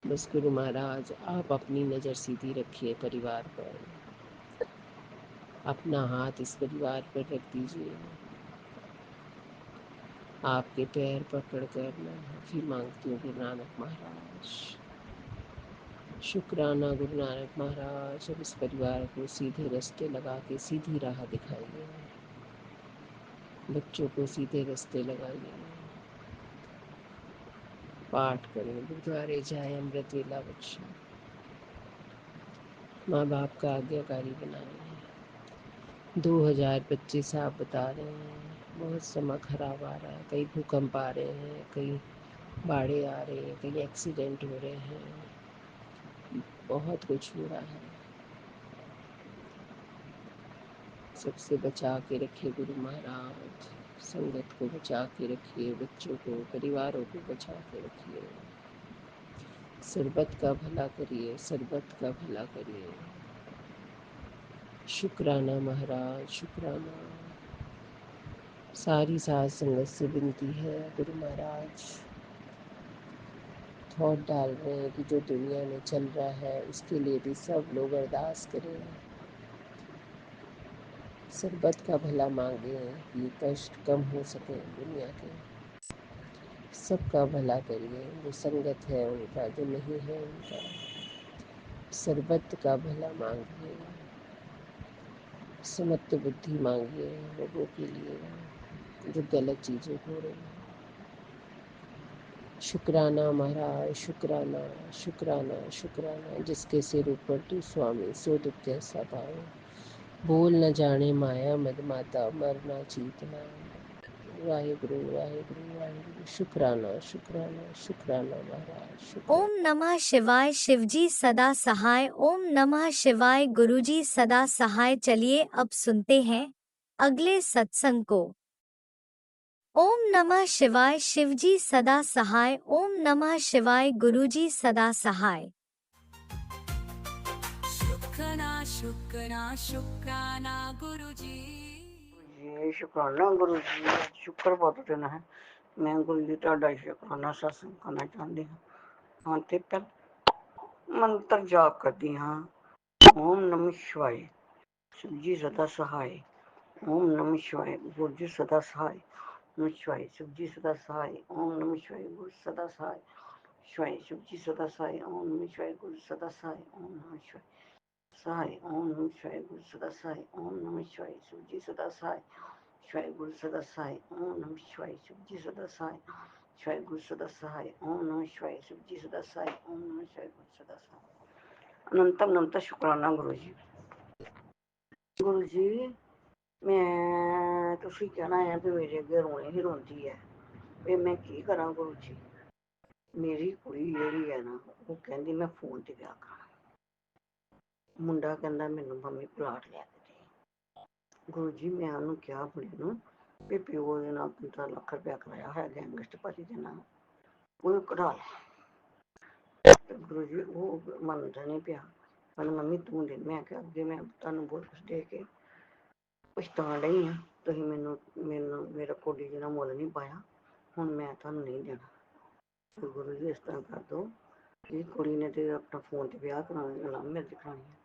[SPEAKER 7] बस गुरु महाराज आप अपनी नज़र सीधी रखिए परिवार पर, अपना हाथ इस परिवार पर रख दीजिए, आपके पैर पकड़कर मैं माफ़ी मांगती हूँ गुरु नानक महाराज। शुक्राना गुरु नानक महाराज, अब इस परिवार को सीधे रास्ते लगा के सीधी राह दिखाइए, बच्चों को सीधे रास्ते लगाइए, पाठ करें, गुरुद्वारे जाए, अमृत वेला बख्शें, माँ बाप का आज्ञाकारी बनाएं। 2025 आप बता रहे हैं, बहुत समय खराब आ रहा है, कई भूकंप आ रहे हैं, कई बाढ़ें आ रही हैं, कई एक्सीडेंट हो रहे हैं, बहुत कुछ हो रहा है। सबसे बचा के रखिए गुरु महाराज, संगत को बचा के रखिए, बच्चों को, परिवारों को बचा के रखिए, सरबत का भला करिए, सरबत का भला करिए। शुक्राना महाराज, शुक्राना। सारी साध संगत से विनती है गुरु महाराज, थॉट डाल रहे हैं कि जो दुनिया में चल रहा है उसके लिए भी सब लोग अरदास करें, सरबत का भला मांगें कि कष्ट कम हो सके दुनिया के, सबका भला करिए। जो संगत है उनका, जो नहीं है उनका, सरबत का भला मांगिए, समत्व बुद्धि मांगिए लोगों के लिए जो गलत चीज़ें हो रही हैं। शुक्राना महाराज, शुक्राना, शुक्राना, शुक्राना। जिसके सिर ऊपर तू स्वामी, सो दुख कैसा पाए। बोल न जाने माया मद माता, मरना चीतना। वाहेगुरु, वाहेगुरु, वाहेगुरु। शुक्राना, शुक्राना, शुक्राना महाराज, शुक्राना।
[SPEAKER 3] ओम नमः शिवाय शिवजी सदा सहाय। ओम नमः शिवाय गुरुजी सदा सहाय। चलिए अब सुनते हैं अगले सत्संग को। ओम नमः शिवाय शिवजी सदा सहाय। ओम नमः शिवाय गुरुजी सदा सहाय।
[SPEAKER 4] शुक्राना शुक्राना शुक्राना गुरुजी।
[SPEAKER 8] जी शुक्राना गुरु जी, शुक्र बहुत दिन है। मैं गुरु जी ਤੁਹਾਡਾ शुक्राना सत्संग करना चाहती हूँ। हाँ ते पहले मंत्र जाप करती हाँ। ओम नमः शिवाय शिवजी सदा सहाय। ओम नमः शिवाय गुरु जी सदा सहाय। नमः शिवाय शिवजी सदा सहाय। ओम नमः शिवाय गुरु सदा सहाय। शिवाय शिवजी सदा सहाय। ओम नमः शिवाय गुरु सदा सहाय। ओम नमः शिवाय सहाय। ओम नमः शिवाय गुरु सदा सहाय। ओम नमः शिवाय शिवजी सदा सहाय। शिवाय गुरु सदा सहाय। ओम नमः शिवाय शिवजी सदा सहाय। शिवाय गुरु सदा सहाय। ओम नमः शिवाय शिवजी सदा सहाय। ओम नमः शिवाय गुरु सदा सहाय। अनंतम अनंत शुक्राना गुरु जी। गुरु जी मैं तुसी कहना है भी मेरे अगे रोने ही रोंदी है, भी मैं की करा गुरु जी। मेरी कुड़ी जेहड़ी है ना वो कहती मैं फोन ते ब्याह कराना, मुंडा कहंदा मैनू मम्मी प्लाट लै के दे। गुरु जी मैं उन्होंने कहा कुड़ी नूं भी प्यो दे नाल 15 लाख रुपया कराया है गैंगस्ट भाजी दे नाल, वो कढ़ा लै। ते गुरु जी वो मनदा नहीं पिया, कहंदा मम्मी तू दे। मैं कहा अगे मैं तुहानूं बहुत कुछ दे के पछताण रही हाँ, तुसीं मैनूं मैनूं मेरा कोडी जिन्ना मुੱਲ नहीं पाया, हुण मैं तुहानूं नहीं देना। ते गुरु जी इस तरह कर दो कि कुड़ी ने ते अपना फोन ते ब्याह कराना, लव मैरिज करानी है,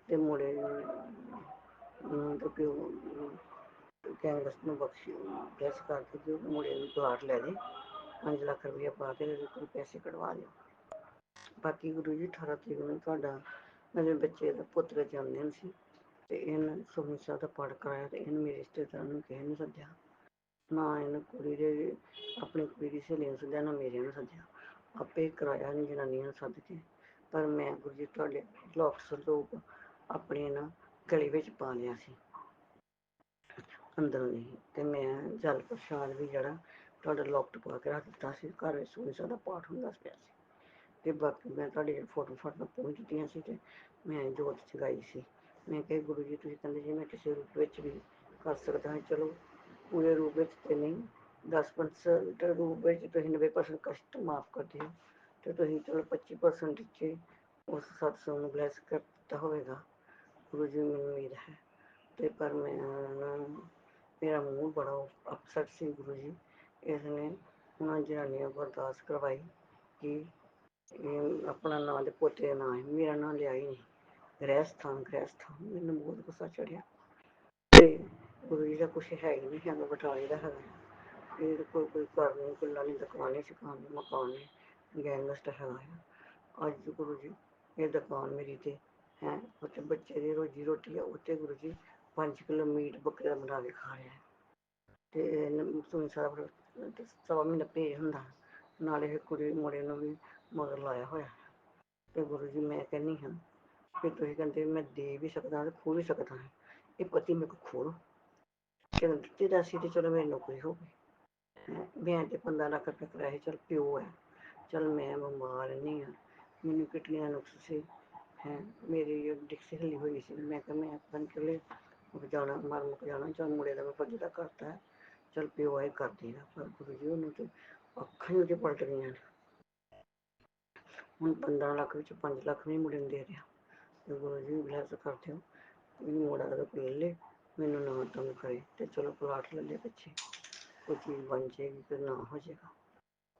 [SPEAKER 8] ते मुड़े ते प्यो गैंगस नूं बख्शी प्रेस करके कि मुड़े नूं प्लाट लै दे, 5 लाख रुपया पा के कोई पैसे कढ़वा लिओ। बाकी गुरु जी 18 तरीक नूं तुहाडा मेरे बच्चे दा पुत्तर जन्मदिन सी, ते इन्हें सुखमनी साहिब दा पाठ कराया, ते इन्हें मेरे रिश्तेदार नूं किसे नूं सद्दिया ना, इन्हें कुड़ी दे अपनी कुड़ी दी सहेलियां नूं सद्दिया ना मेरे नूं सद्दिया, आपे कराया इन्हें जनानियां सद्द के। पर मैं गुरु जी तुहाडे लौट संदूक अपने ना गले विच पा लिया सी अंदरों नहीं, ते मैं जल प्रशाद भी जड़ा तुहाडा लॉकट पा के रख दित्ता सी। घर विच सुखमनी साहिब दा पाठ हुंदा पिया सी, ते बाकी मैं तुहाडी फोटो फाटो पहुंच दित्तियां सी, ते मैं जोत जगाई सी। मैं कहा गुरु जी तुसीं कहंदे जे मैं किसी रूप विच भी कर सकदा हां, चलो पूरे रूप विच ते नहीं, 10% रूप विच तुसीं 90% कष्ट माफ कर दिओ, ते तुसीं चलो 25% च उस सत्संग नूं ब्लैस कर दित्ता होवेगा। गुरु जी मैनूं उम्मीद है, ते पर मैं मेरा मूड बड़ा अपसैट सी गुरु जी। इसने उन्होंने जनानियों को अरदास करवाई कि अपना नां दे पोते का नां है, मेरा नां लिया ही नहीं, गृहस्थान गृहस्थान। मैनूं बहुत गुस्सा चढ़िया, ते गुरु जी का कुछ है ही नहीं, है बटाले का है, कोई घर नहीं, कुल्ला नहीं, दुकान नहीं, शिकान नहीं, मकान नहीं, गैंगस्ट है। अज गुरु जी ये दुकान मेरी ते है उत्थे बच्चे दी रोजी रोटी है, उत्थे गुरु जी 5 किलो मीट बकरे दा बना के खा रहा है, ते सुनी साहब 1.25 महीना भेज हुंदा, नाले कुड़ी मुड़े नूं भी मगर लाया होया। ते गुरु जी मैं कहनी हाँ कि तुसीं कहंदे मैं दे भी सकदा ते खो भी सकदा हां, ये पति मेरे को खोलो, चलो दित्ते दा सी ते चलो मेरी नौकरी हो गई। मैं ते 15 लाख रुपया कराया सी, चल प्यो है, चल मैं बमार नहीं हाँ, मैनूं किडनी दा नुक्स सी है, मेरी डिक्स हिल्ली हुई सी, मैं कहा मैं पता नहीं किहड़े जाना मर मुक जाना, चल मुड़े दा मैं फर्ज दा करता है, चल प्यो है कर देगा। पर गुरु जी उन्होंने तो अक्खां ही उहदियां पलट गईयां ने, हुण 15 लाख विच 5 लाख नहीं मुड़े नूं दे रहा। तो गुरु जी ब्लैस कर दिओ, ਵੀ ਮੋੜਾ ਦਾ ਲੈ ਲੈ, ਮੈਨੂੰ ਨਾ ਤੰਗ ਕਰੇ, ਤੇ ਚਲੋ ਪਲਾਟ ਲੈ ਲਿਆ ਪਿੱਛੇ, ਕੋਈ ਚੀਜ਼ ਬਣ ਜਾਏਗੀ ਤੇ ਨਾ ਹੋ ਜਾਏਗਾ।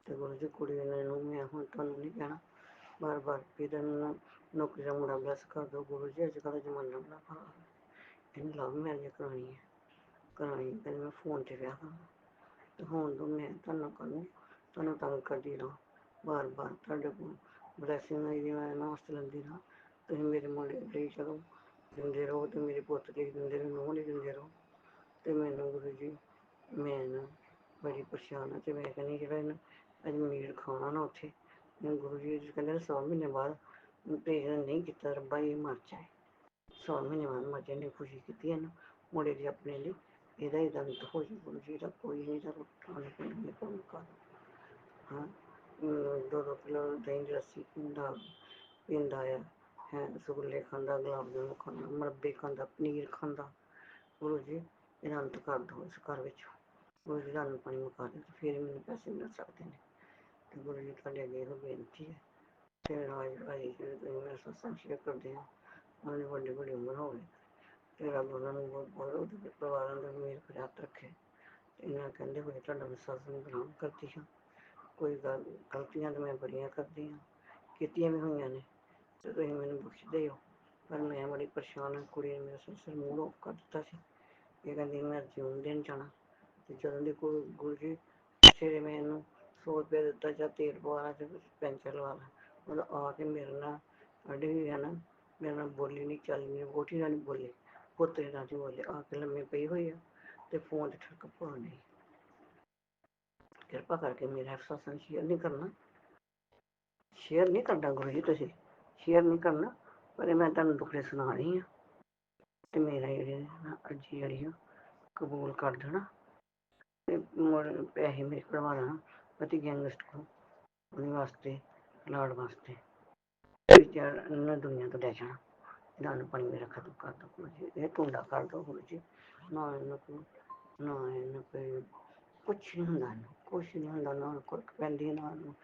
[SPEAKER 8] ਤੇ ਗੁਰੂ ਜੀ ਕੁੜੀ ਨੂੰ ਮੈਂ ਹੁਣ ਤੁਹਾਨੂੰ ਨਹੀਂ ਕਹਿਣਾ ਬਾਰ ਬਾਰ ਵੀ ਤੈਨੂੰ ਨੌਕਰੀ ਦਾ ਮੁੰਡਾ ਬਲੈਸ ਕਰ ਦਿਓ। ਗੁਰੂ ਜੀ ਅੱਜ ਕੱਲ੍ਹ ਦਾ ਜ਼ਮਾਨਾ ਬੜਾ ਖਰਾਬ ਹੈ, ਇਹਨੂੰ ਲਵ ਮੈਰਿਜ ਕਰਾਉਣੀ ਹੈ, ਕਹਿੰਦੀ ਮੈਂ ਫੋਨ 'ਤੇ ਵਿਆਹ ਕਰਾਂ। ਤੇ ਹੁਣ ਤੋਂ ਮੈਂ ਤੁਹਾਨੂੰ ਕਰੂੰ, ਤੁਹਾਨੂੰ ਤੰਗ ਕਰਦੀ ਰਹਾਂ ਬਾਰ ਬਾਰ, ਤੁਹਾਡੇ ਕੋਲ ਬਲੈਸਿੰਗ ਆਈ ਮੈਂ ਇਹਨਾਂ ਵਾਸਤੇ ਲੈਂਦੀ ਰਹਾਂ। ਤੁਸੀਂ ਮੇਰੇ ਮੁੰਡੇ ਲਈ ਚਲੋ ਦਿੰਦੇ ਰਹੋ, ਤੇ ਮੇਰੇ ਪੁੱਤ ਲਈ ਦਿੰਦੇ ਰਹੋ, ਨੂੰਹ ਲਈ ਦਿੰਦੇ ਰਹੋ। ਤੇ ਮੈਨੂੰ ਗੁਰੂ ਜੀ ਮੈਂ ਨਾ ਬੜੀ ਪਰੇਸ਼ਾਨ ਹਾਂ, ਤੇ ਮੈਂ ਕਹਿੰਦੀ ਜਿਹੜਾ ਇਹਨੂੰ ਅਜਮੇਰ ਖਾਣਾ ਨਾ ਉੱਥੇ ਗੁਰੂ ਜੀ ਕਹਿੰਦੇ 100 ਮਹੀਨੇ ਬਾਅਦ ਭੇਜ ਨਹੀਂ ਕੀਤਾ, ਰੱਬਾ ਇਹ ਮਰ ਜਾਏ। 100 ਮਹੀਨੇ ਬਾਅਦ ਮਰ ਜਾਏ, ਇੰਨੀ ਖੁਸ਼ੀ ਕੀਤੀ ਇਹਨੂੰ ਮੁੰਡੇ ਦੀ ਆਪਣੇ ਲਈ, ਇਹਦਾ ਹੀ ਦੰਦ ਹੋ ਜਾਏ। ਗੁਰੂ ਜੀ ਦਾ ਕੋਈ ਨਹੀਂ ਤਾਂ ਰੋਟੀ ਕੰਮ ਕਰ। ਹਾਂ 2-2 ਕਿਲੋ ਦਹੀਂ ਦੀ ਲੱਸੀ ਪੀਂਦਾ ਆ, ਹੈ ਰਸਗੁੱਲੇ ਖਾਂਦਾ, ਗੁਲਾਬ ਜਾਮੁਨ ਖਾਂਦਾ, ਮੁਰੱਬੇ ਖਾਂਦਾ, ਪਨੀਰ ਖਾਂਦਾ। ਗੁਰੂ ਜੀ ਇਹਦਾ ਅੰਤ ਕਰ ਦਿਓ ਇਸ ਘਰ ਵਿੱਚ। ਗੁਰੂ ਜੀ ਦਾ ਅੰਨ ਪਾਣੀ ਮੁਕਾ ਦਿਓ, ਤੇ ਫਿਰ ਮੈਨੂੰ ਪੈਸੇ ਮਿਲ ਸਕਦੇ ਨੇ। ਤੇ ਗੁਰੂ ਜੀ ਤੁਹਾਡੇ ਅੱਗੇ ਇਹੋ ਬੇਨਤੀ ਹੈ, ਤੇ ਰਾਜ ਭਾਈ ਤੁਸੀਂ ਮੇਰਾ ਸਤਸੰਗ ਸ਼ੇਅਰ ਕਰਦੇ ਆ, ਉਹਨਾਂ ਦੀ ਵੱਡੀ ਵੱਡੀ ਉਮਰ ਹੋਵੇ, ਤੇ ਰੱਬ ਉਹਨਾਂ ਨੂੰ ਬਹੁਤ ਉਹਦੇ ਪਰਿਵਾਰਾਂ ਦਾ ਮੇਰ ਖੁਦਾ ਹੱਥ ਰੱਖੇ। ਇਹਨਾਂ ਕਹਿੰਦੇ ਹੋਏ ਤੁਹਾਡਾ ਮੈਂ ਸਤਸੰਗ ਗ੍ਰਹਿਣ ਕਰਦੀ ਹਾਂ। ਕੋਈ ਗਲਤੀਆਂ ਤਾਂ ਮੈਂ ਬੜੀਆਂ ਕਰਦੀ ਹਾਂ, ਕੀਤੀਆਂ ਵੀ ਹੋਈਆਂ ਨੇ, ਤੇ ਤੁਸੀਂ ਮੈਨੂੰ ਬਖਸ਼ਦੇ ਹੋ। ਪਰ ਮੈਂ ਬੜੀ ਪਰੇਸ਼ਾਨ ਹਾਂ, ਕੁੜੀ ਨੇ ਮੇਰਾ ਸਤਸੰਗ ਮੂਡ ਆਫ ਕਰ ਦਿੱਤਾ ਸੀ। ਇਹ ਕਹਿੰਦੀ ਮੈਂ ਜਿਉਣ ਦੇਣ ਜਾਣਾ, ਤੇ ਜਦੋਂ ਦੇ ਗੁਰੂ ਜੀ ਸਵੇਰੇ ਮੈਂ ਇਹਨੂੰ 100 ਰੁਪਇਆ ਦਿੱਤਾ, ਜਾਂ ਤੇਲ ਪਵਾ ਲਾ, ਤੇ ਪੈਂਚਰ ਲਵਾ ਲਾ, ਮਤਲਬ ਆ ਕੇ ਮੇਰੇ ਨਾਲ ਸਾਡੇ ਵੀ ਹੈ ਨਾ, ਮੇਰੇ ਨਾਲ ਬੋਲੀ ਨਹੀਂ, ਚੱਲ ਨਹੀਂ, ਵੋਟੀ ਨਾਲ ਨਹੀਂ ਬੋਲੇ, ਪੁੱਤਰੇ ਨਾਲ ਨਹੀਂ ਬੋਲੇ, ਆ ਕੇ ਲੰਮੇ ਪਈ ਹੋਈ ਆ, ਤੇ ਫੋਨ 'ਤੇ ਠੜਕ ਪਾ ਨਹੀਂ। ਕਿਰਪਾ ਕਰਕੇ ਮੇਰਾ ਸਤਸੰਗ ਸ਼ੇਅਰ ਨਹੀਂ ਕਰਨਾ, ਸ਼ੇਅਰ ਨਹੀਂ ਕਰਨਾ ਗੁਰੂ ਜੀ, ਤੁਸੀਂ ਸ਼ੇਅਰ ਨਹੀਂ ਕਰਨਾ, ਪਰ ਮੈਂ ਤੁਹਾਨੂੰ ਦੁੱਖੜੇ ਸੁਣਾ ਰਹੀ ਹਾਂ। ਤੇ ਮੇਰਾ ਜਿਹੜੇ ਅਰਜੀ ਜਿਹੜੀ ਆ ਕਬੂਲ ਕਰ ਦੇਣਾ, ਤੇ ਪੈਸੇ ਮੇਰੇ ਕਢਵਾ ਲੈਣਾ ਪਤੀ ਗੈਂਗਸਟ ਕੋਲ, ਉਹਦੇ ਵਾਸਤੇ ਲਾੜ ਵਾਸਤੇ ਦੁਨੀਆ ਤੋਂ ਲੈ ਜਾਣਾ। ਇਹਦਾ ਅੰਨ ਪਾਣੀ ਮੇਰਾ ਖਤਮ ਕਰ ਦਿਓ ਗੁਰੂ ਜੀ, ਇਹ ਟੁੰਡਾ ਕਰ ਦਿਓ ਗੁਰੂ ਜੀ। ਨਾ ਇਹਨੂੰ ਕੋਈ ਕੁਛ ਨਹੀਂ ਹੁੰਦਾ, ਇਹਨੂੰ ਕੁਛ ਨਹੀਂ ਹੁੰਦਾ, ਨਾ ਕੁਰਕ ਪੈਂਦੀ, ਨਾ ਇਹਨੂੰ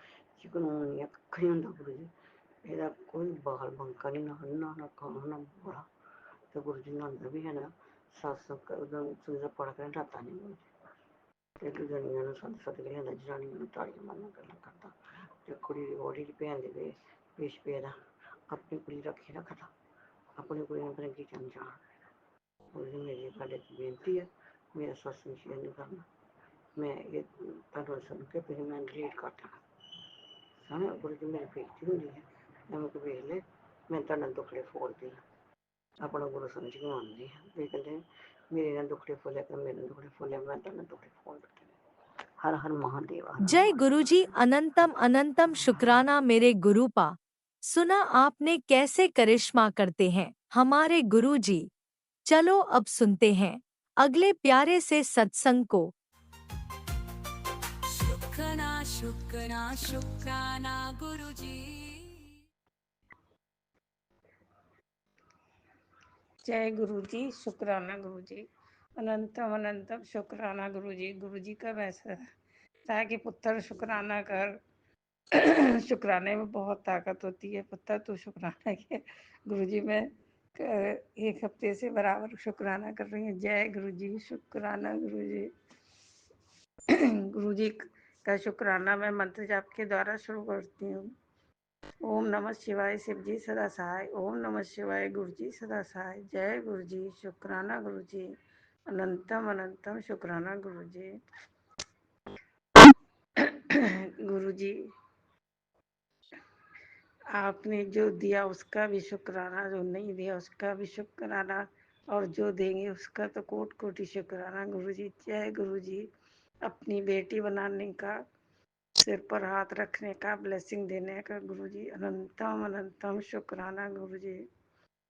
[SPEAKER 8] ਚਿਕਨ ਕੱਖ ਨਹੀਂ ਹੁੰਦਾ ਗੁਰੂ ਜੀ। ਇਹਦਾ ਕੋਈ ਬਾਲ ਬੰਕਾ ਨਹੀਂ, ਨਾ ਖਾਣਾ ਨਾ ਬੋਲਾ। ਤੇ ਗੁਰੂ ਜੀ ਨੂੰ ਅੰਦਰ ਵੀ ਹੈ ਨਾ ਸਤਸੰਗ ਪੜ੍ਹ ਕੇ ਰਾਤਾਂ ਨਹੀਂ ਗੁਰੂ ਜੀ, ਤੇ ਜਣੀਆਂ ਨੂੰ ਸੱਦ ਕੇ ਲਿਆਂਦਾ, ਜਨਾਨੀਆਂ ਨੂੰ ਤਾੜੀਆਂ ਮਾਰਨ ਗੱਲਾਂ ਕਰਦਾ, ਤੇ ਕੁੜੀ ਦੀ ਬੋਡੀ ਦੀ ਭੈਣ ਦੇ ਪੇਸ਼ ਪਿਆ, ਆਪਣੀ ਕੁੜੀ ਰੱਖੀ ਰੱਖਦਾ, ਆਪਣੀ ਕੁੜੀ ਨੂੰ ਆਪਣੇ ਕੀ ਜਾਣ। ਗੁਰੂ ਜੀ ਮੇਰੀ ਤੁਹਾਡੇ ਬੇਨਤੀ ਹੈ, ਮੇਰਾ ਸਤਸੰਗ ਸ਼ੇਅਰ ਨਹੀਂ ਕਰਨਾ, ਮੈਂ ਇਹ ਤੁਹਾਨੂੰ ਸੁਣ ਕੇ ਫਿਰ ਮੈਂ ਡਿਲੀਟ ਕਰ ਦੇਣਾ। ਸਮਝ ਗੁਰੂ ਜੀ ਮੇਰੀ ਬੇਨਤੀ ਹੁੰਦੀ ਹੈ, ਮੈਂ ਕੋਈ ਵੇਖ ਲੈ, ਮੈਂ ਤੁਹਾਡਾ ਦੁੱਖੜੇ ਫੋੜਦੀ ਹਾਂ, ਆਪਣਾ ਗੁਰੂ ਸਮਝ ਕੇ ਮੰਨਦੀ ਹਾਂ। ਵੀ ਕਹਿੰਦੇ ਮੇਰੇ ਨਾਲ ਦੁੱਖੜੇ ਫੋਲਿਆ ਕਰ, ਮੇਰੇ ਦੁੱਖੜੇ ਫੋਲਿਆ, ਮੈਂ ਤੁਹਾਡਾ ਦੁੱਖੜੇ ਫੋਲ ਦਿੱਤੇ। हर हर महादेव, हर हर
[SPEAKER 3] जय
[SPEAKER 8] महादेव।
[SPEAKER 3] गुरुजी, अनंतम अनंतम शुक्राना मेरे गुरुपा। सुना आपने कैसे करिश्मा करते हैं हमारे गुरुजी। चलो अब सुनते हैं अगले प्यारे से सत्संग को।
[SPEAKER 4] शुक्राना शुक्राना शुक्राना गुरुजी।
[SPEAKER 2] जय गुरु जी, शुक्राना गुरु जी, अनंतम अनंतम शुक्राना गुरु जी। गुरु जी का वैसा था कि पुत्र शुक्राना कर। शुक्राने में बहुत ताकत होती है, पुत्र तो शुक्राना के। गुरु जी मैं 1 हफ्ते से बराबर शुक्राना कर रही हूँ। जय गुरु जी, शुक्राना गुरु जी। गुरु जी का शुक्राना मैं मंत्र जाप के द्वारा शुरू करती हूँ। ओम नमः शिवाय, शिव जी सदा सहाय। ओम नमः शिवाय, गुरु जी सदा सहाय। जय गुरु जी, शुक्राना गुरु जी, अनंतम अनंतम शुक्राना गुरु जी। गुरु जी आपने जो दिया उसका भी शुक्राना, जो नहीं दिया उसका भी शुक्राना, और जो देंगे उसका तो कोट कोटि शुक्राना गुरु जी। जय गुरु जी। अपनी बेटी बनाने का, सिर पर हाथ रखने का, ब्लेसिंग देने का गुरु जी, अनंतम अनंतम शुक्राना गुरु जी।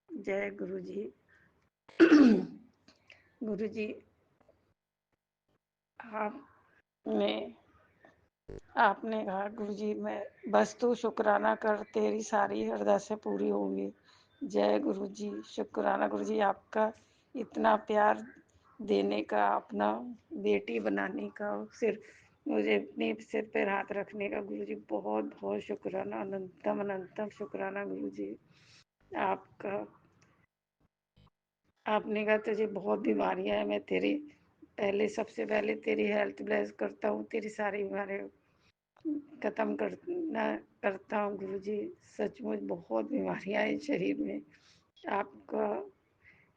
[SPEAKER 2] जय गुरु जी। गुरु जी आपने कहा गुरु जी मैं बस तू शुक्राना कर, तेरी सारी अरदासें पूरी होंगी। जय गुरु जी, शुक्राना गुरु जी। आपका इतना प्यार देने का, अपना बेटी बनाने का, सिर मुझे अपने सिर पर हाथ रखने का गुरु जी, बहुत बहुत शुक्राना, अनंतम अनंतम शुक्राना गुरु जी। आपका आपने कहा तुझे बहुत बीमारियां हैं, मैं तेरी पहले सबसे पहले तेरी हेल्थ ब्लेस करता हूँ, तेरी सारी बीमारियां खत्म करता हूँ गुरुजी। सचमुच बहुत बीमारियां हैं शरीर में। आपका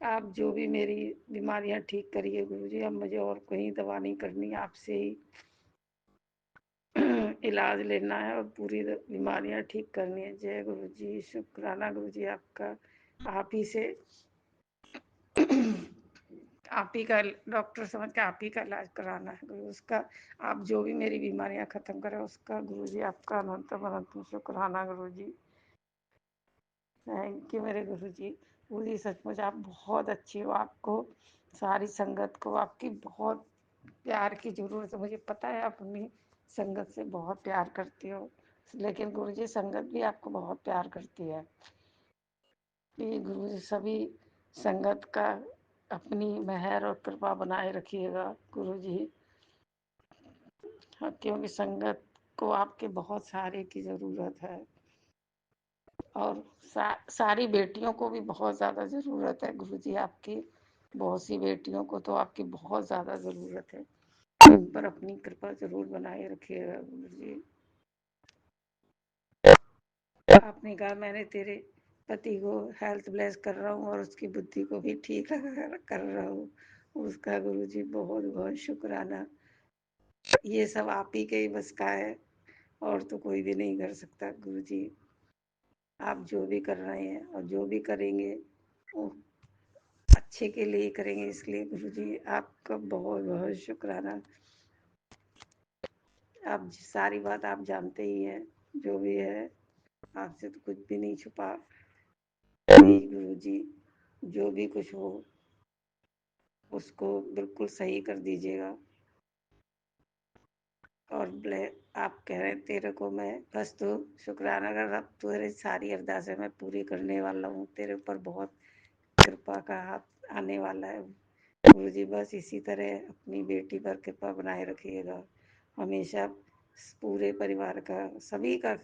[SPEAKER 2] आप जो भी मेरी बीमारियां ठीक करिए गुरुजी। अब मुझे और कहीं दवा नहीं करनी, आपसे ही इलाज लेना है और पूरी बीमारियां ठीक करनी है। जय गुरुजी, शुक्राना गुरुजी आपका। आप ही से आप ही का डॉक्टर समझ के आप ही का इलाज कराना है गुरु। उसका आप जो भी मेरी बीमारियां खत्म करें उसका गुरुजी आपका अनंतम अनंतम शुक्राना गुरुजी। थैंक यू मेरे गुरुजी। गुरुजी सचमुच आप बहुत अच्छी हो। आपको सारी संगत को आपकी बहुत प्यार की जरूरत है। मुझे पता है आप अपनी संगत से बहुत प्यार करती हो, लेकिन गुरुजी संगत भी आपको बहुत प्यार करती है। ये गुरुजी सभी संगत का अपनी मेहर और कृपा बनाए रखिएगा गुरुजी। हाँ, क्योंकि संगत को आपके बहुत सारे की जरूरत है और सारी बेटियों को भी बहुत ज्यादा जरूरत है गुरुजी आपकी। बहुत सी बेटियों को तो आपकी बहुत ज्यादा जरूरत है। उन पर अपनी कृपा जरूर बनाए रखिएगा गुरुजी। आपने कहा मैंने तेरे पति को हेल्थ ब्लेस कर रहा हूँ और उसकी बुद्धि को भी ठीक कर रहा हूँ। उसका गुरुजी बहुत बहुत शुक्राना। ये सब आप ही के ही बस का है और तो कोई भी नहीं कर सकता गुरुजी। आप जो भी कर रहे हैं और जो भी करेंगे वो अच्छे के लिए करेंगे, इसलिए गुरुजी आपका बहुत बहुत शुक्राना। आप सारी बात आप जानते ही हैं, जो भी है आपसे तो कुछ भी नहीं छुपा। गुरुजी जो भी कुछ हो उसको बिल्कुल सही कर दीजिएगा। और आप कह रहे हैं तेरे को मैं बस तो शुक्राना कर, अब तेरी सारी अरदासें मैं पूरी करने वाला हूँ। तेरे ऊपर बहुत कृपा का हाथ आने वाला है गुरुजी। बस इसी तरह अपनी बेटी पर कृपा बनाए रखिएगा हमेशा। पूरे परिवार का, सभी का,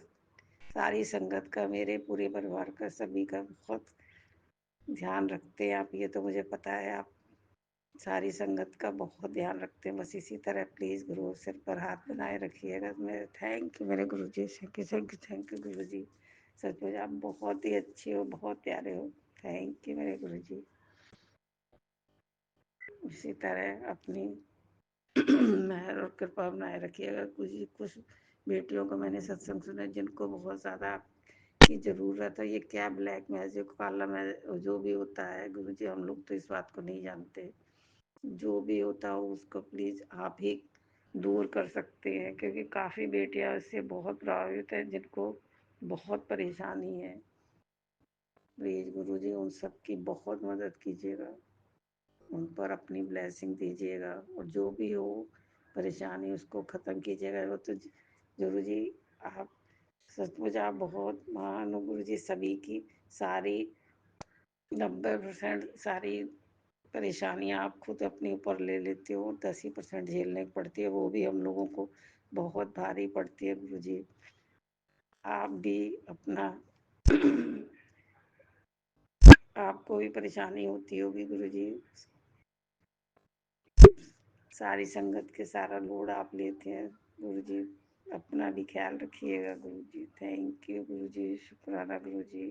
[SPEAKER 2] सारी संगत का, मेरे पूरे परिवार का, सभी का बहुत ध्यान रखते हैं आप। ये तो मुझे पता है आप सारी संगत का बहुत ध्यान रखते हैं। बस इसी तरह प्लीज गुरु सिर पर हाथ बनाए रखिएगा मेरे। थैंक यू मेरे गुरु जी। Thank you thank you thank you गुरु जी। सचमुच आप बहुत ही अच्छे हो, बहुत प्यारे हो। थैंक यू मेरे गुरु जी। इसी तरह अपनी मेहर और कृपा बनाए रखिएगा। कुछ बेटियों को मैंने सत्संग सुना जिनको बहुत ज़्यादा की ज़रूरत है। ये क्या ब्लैक मैजिक, काला मैजिक, जो भी होता है गुरुजी, हम लोग तो इस बात को नहीं जानते। जो भी होता हो उसको प्लीज़ आप ही दूर कर सकते हैं, क्योंकि काफ़ी बेटियां इससे बहुत प्रभावित हैं जिनको बहुत परेशानी है। प्लीज़ गुरुजी उन सब की बहुत मदद कीजिएगा, उन पर अपनी ब्लेसिंग दीजिएगा और जो भी हो परेशानी उसको ख़त्म कीजिएगा। वो तो गुरु जी आप सचमुच आप बहुत महान हो गुरु जी। सभी की सारी 90% सारी परेशानियां आप खुद अपने ऊपर ले लेते हो, 10% झेलने पड़ती है, वो भी हम लोगों को बहुत भारी पड़ती है गुरु जी। आप भी अपना आपको भी परेशानी होती होगी गुरु जी। सारी संगत के सारा लोड आप लेते हैं गुरु जी। अपना भी ख्याल रखिएगा गुरु जी। थैंक यू गुरु जी। शुक्राना गुरु जी।